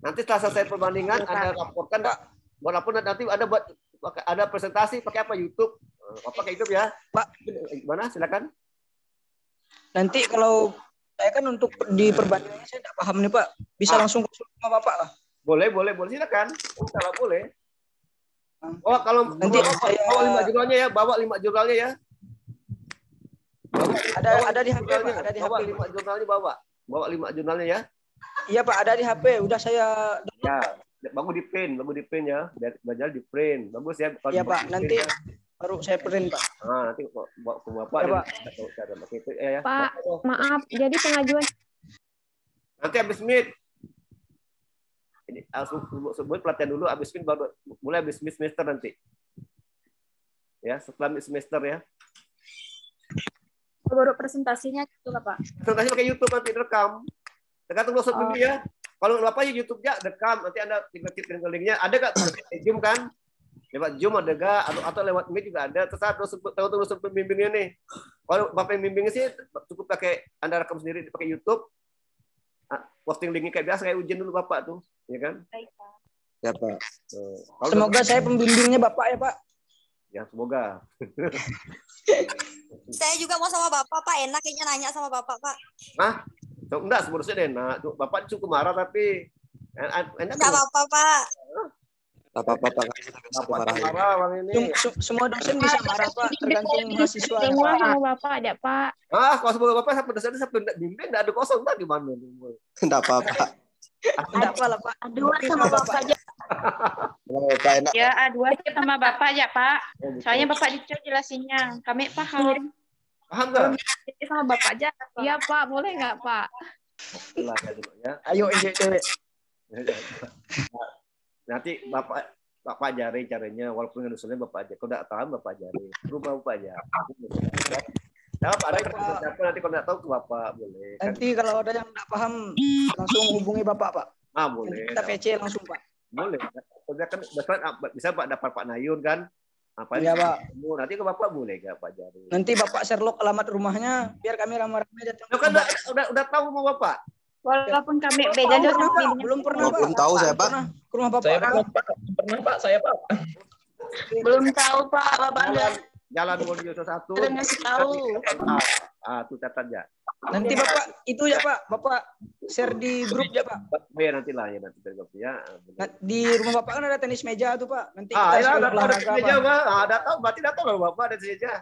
S9: Nanti setelah selesai perbandingan, Anda laporkan, Pak. Buat laporan nanti ada presentasi pakai apa? YouTube. Pakai YouTube ya.
S8: Pak,
S9: gimana? Silakan.
S8: Nanti kalau saya kan untuk di perbandingannya saya tidak paham nih, Pak. Bisa langsung ke sama Bapak lah.
S9: Boleh. Silakan. Kalau boleh. Oh, kalau
S8: nanti
S9: bawa 5 jurnalnya ya, bawa 5 jurnalnya ya.
S8: Ada di HP, Pak. Ada di HP.
S9: Bawa 5 jurnalnya bawa 5 jurnalnya ya.
S8: Iya, Pak, ada di HP. Udah saya
S9: ya, bagus di print ya. Belajar di print. Bagus ya.
S8: Iya, Pak. Nanti baru saya print, Pak.
S9: Nah, nanti bawa ke Bapak
S8: ya, Pak.
S3: Pak, maaf. Jadi pengajuan
S9: nanti habis meet. Ini sebut pelatihan dulu, habis meet baru mulai habis semester nanti. Ya, setelah semester ya.
S1: Baru presentasinya gitu lah, Pak.
S9: Presentasi pakai YouTube nanti rekam. Tergantung dosen dulu ya. Kalau Bapak ya YouTube-nya rekam, nanti Anda tinggal klik linknya. Ada nggak Zoom kan? Lewat Zoom ada nggak? Atau lewat Meet juga ada. Terus dosen pembimbingnya nih. Kalau Bapak yang bimbingnya sih cukup pakai Anda rekam sendiri pakai YouTube. Posting linknya kayak biasa, kayak ujian dulu Bapak tuh, ya kan?
S7: Ya, Pak.
S8: Semoga saya pembimbingnya Bapak ya, Pak.
S9: Ya, semoga.
S4: Saya juga mau sama Bapak, Pak. Enak kayaknya nanya sama Bapak, Pak.
S9: Hah? Enggak, sebenarnya enak. Bapak cukup marah tapi enak.
S4: Enggak apa-apa, Pak.
S7: Apa-apa, Pak.
S9: Marah Bang ini.
S8: Semua dosen bisa marah, Pak. Tergantung mahasiswa.
S3: semua sama Bapak ada, Pak.
S9: Kalau sebelum Bapak sampai dosen sampai bimbing enggak ada kosong tadi gimana?
S7: Enggak apa-apa.
S8: Enggak apa lah, Pak.
S5: A2 sama Bapak aja.
S7: Bapak enak.
S5: Ya, A2 sama Bapak ya, Pak. Soalnya Bapak dicek jelasinnya. Kami paham.
S9: Paham nggak?
S3: Sama Bapak aja. Iya, Pak. Boleh nggak, Pak?
S9: Ya.
S8: Ayo, cewek.
S9: Nanti Bapak ajarin caranya, walaupun nggak dosennya Bapak aja. Kalau nggak tahu Bapak ajarin. Berubah Bapak aja. Nah, ada nanti kalau nggak tahu ke Bapak boleh.
S8: Nanti kalau ada yang nggak paham langsung hubungi Bapak, Pak.
S9: Boleh.
S8: Kita PC langsung, Pak.
S9: Boleh. Kan bisa Pak dapat Pak Nayun kan? Apa
S8: ya, Pak?
S9: Nanti ke Bapak boleh nggak Pak ajarin?
S8: Nanti Bapak Sherlock alamat rumahnya biar kami ramai-ramai datang.
S9: Kan udah tahu mau Bapak.
S5: Walaupun kami beda
S8: belum pernah, Pak.
S7: Belum tahu saya, Pak.
S8: Ke rumah Bapak.
S11: Saya pernah, Pak. Saya, Pak.
S5: Belum tahu, Pak. Bapak
S9: Jalan Wonogiri 1.
S5: Udah ngasih tahu.
S9: Tuh catat ya.
S8: Nanti Bapak itu ya, Pak. Bapak share di grup ya, Pak.
S9: Ya nanti lah ya nanti ya.
S8: Di rumah Bapak kan ada tenis meja tuh, Pak. Nanti
S9: kita
S8: ya,
S9: ada tenis meja, Pak. Ada tahu, berarti tahu kalau Bapak ada tenis meja.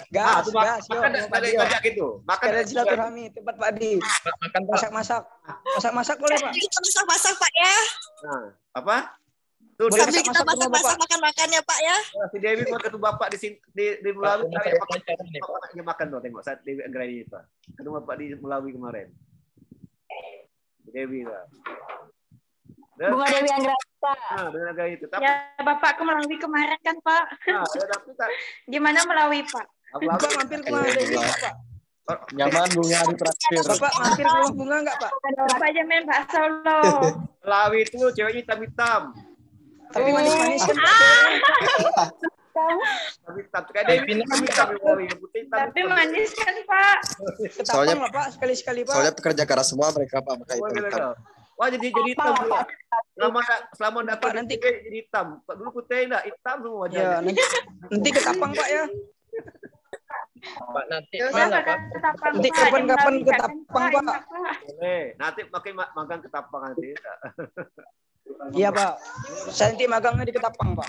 S8: Gas,
S9: makan ngajak gitu. Makan
S8: ada silaturahmi tempat Pak Adi.
S11: Makan
S8: masak boleh, Pak.
S4: Kita masak-masak, Pak ya.
S9: Nah, apa? Tuh,
S4: sambil kita masak-masak makan-makan ya, Pak ya.
S9: Si Dewi mau ketemu Bapak di Melawi, dia makan tuh, tengok saat Dewi Anggraini itu. Ketemu Bapak di Melawi kemarin. Dewi lah.
S6: Bunga Dewi Anggraini, Pak.
S9: Dengan Anggraini itu.
S5: Ya, Bapak ke Melawi kemarin kan, Pak. Gimana Melawi, Pak?
S8: Bapak mampir ke Melawi, Pak.
S11: Nyaman Bunga di traktir.
S8: Bapak mampir ke rumah Bunga enggak, Pak?
S5: Bapak aja main bakso loh.
S9: Melawi itu ceweknya hitam-hitam.
S8: Tapi manis-manis kan.
S5: Tapi manis kan, Pak.
S8: Soalnya Pak sekali-sekali, Pak.
S7: Soalnya pekerja keras semua mereka, Pak.
S9: Wah, jadi hitam pula. Selama dapat nanti jadi hitam. Dulu putih enggak, hitam semua wajahnya.
S8: Ya, nanti ketapang, Pak ya.
S11: Pak nanti
S5: mana, Pak?
S8: Nanti kapan-kapan ketapang, Pak.
S9: Boleh. Nanti pakai magang ketapang nanti.
S8: Iya, Pak. Saya nanti magangnya di Ketapang, Pak.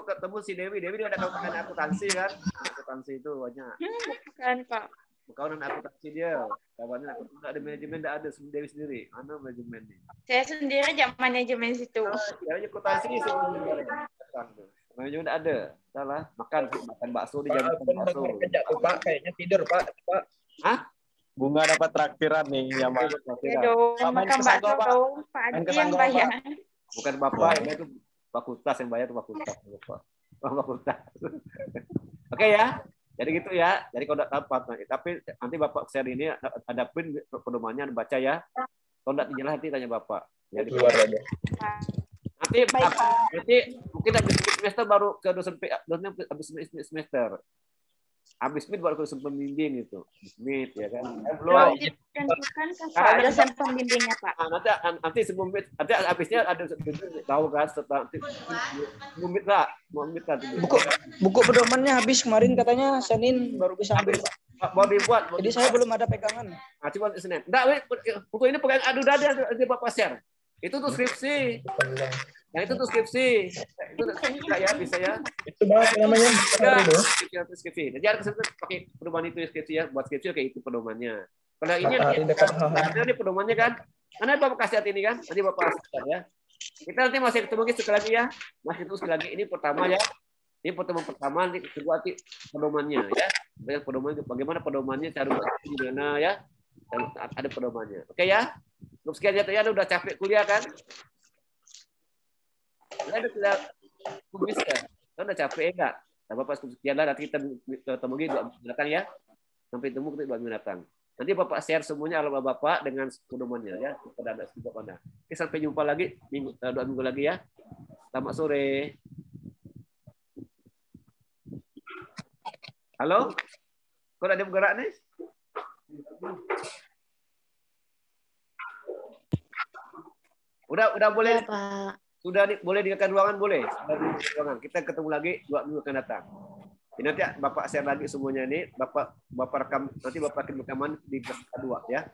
S9: Ketemu si Dewi dia ada kawan akuntansi kan. Akuntansi itu banyak.
S5: Kan, Pak.
S9: Kawanan akuntansi dia. Kawannya enggak ada manajemen, enggak ada Dewi sendiri. Mana manajemen nih?
S5: Saya sendiri jam manajemen situ.
S9: Ya, akuntansi sebenarnya. Manajemen enggak ada. Salah, makan bakso di jam bakso.
S11: Kerja tuh, Pak, kayaknya tidur, Pak.
S9: Hah?
S11: Bunga dapat traktiran nih, nyaman.
S5: Makan bakso dong, Pak Adi yang bayar.
S9: Bukan Bapak, itu fakultas yang bayar, itu fakultas. Fakultas. Oke ya. Jadi gitu ya. Jadi kalau tidak dapat, tapi nanti Bapak share ini ada print pedomannya baca ya. Kalau nggak jelas nanti tanya Bapak. Jadi
S11: Keluar aja.
S9: nanti mungkin habis semester baru ke dosen habis semester. Habis mid baru ke dosen pembimbing itu. Mid ya kan.
S5: Belum ditentukan Pak dosen pembimbingnya Pak.
S9: Nanti sebelum mid, nanti habisnya ada tahu kan setelah nanti mid lah.
S8: Buku pedomannya habis kemarin katanya Senin baru bisa ambil Pak.
S9: Mau dibuat.
S8: Jadi saya belum ada pegangan.
S9: Nah, cuma Senin. Enggak, buku ini pegang adu dada di Bapak share. Itu tuh skripsi. Yang itu tuh skripsi. Itu bisa ya, bisa ya.
S11: Itu apa namanya?
S9: Skripsi. Jadi harus pakai pedoman itu skripsi ya. Buat skripsi kayak itu pedomannya. Kalau ini ini pedomannya kan. Karena Bapak kasih hati ini kan. Nanti Bapak kasih ya. Kita nanti masih ketemu lagi sekali lagi ya. Masih ketemu sekali lagi. Ini pertama ya. Ini pertemuan pertama, nanti kedua nanti pedomannya ya. Bagaimana pedomannya, cara gimana ya. Ada pedomannya. Oke ya. Untuk sekian ya, udah capek kuliah kan? Udah bisa. Kan udah capek enggak? Nah, Bapak sekian lah, nanti kita ketemu lagi 2 minggu datang ya. Sampai temu kita 2 minggu datang. Nanti Bapak share semuanya alamat Bapak dengan pedomannya ya kepada Anda semua. Oke, sampai jumpa lagi 2 minggu lagi ya. Selamat sore. Halo? Kok ada bergerak nih? Udah boleh. Ya, Pak. Sudah boleh digunakan ruangan boleh. Sudah di ruangan. Kita ketemu lagi 2 minggu akan datang. Jadi nanti Bapak share lagi semuanya ini. Bapak rekam nanti Bapak akan rekaman di kelas 2 ya.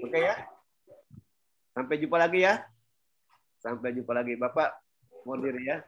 S9: Oke ya. Sampai jumpa lagi ya. Sampai jumpa lagi. Bapak mau diri ya.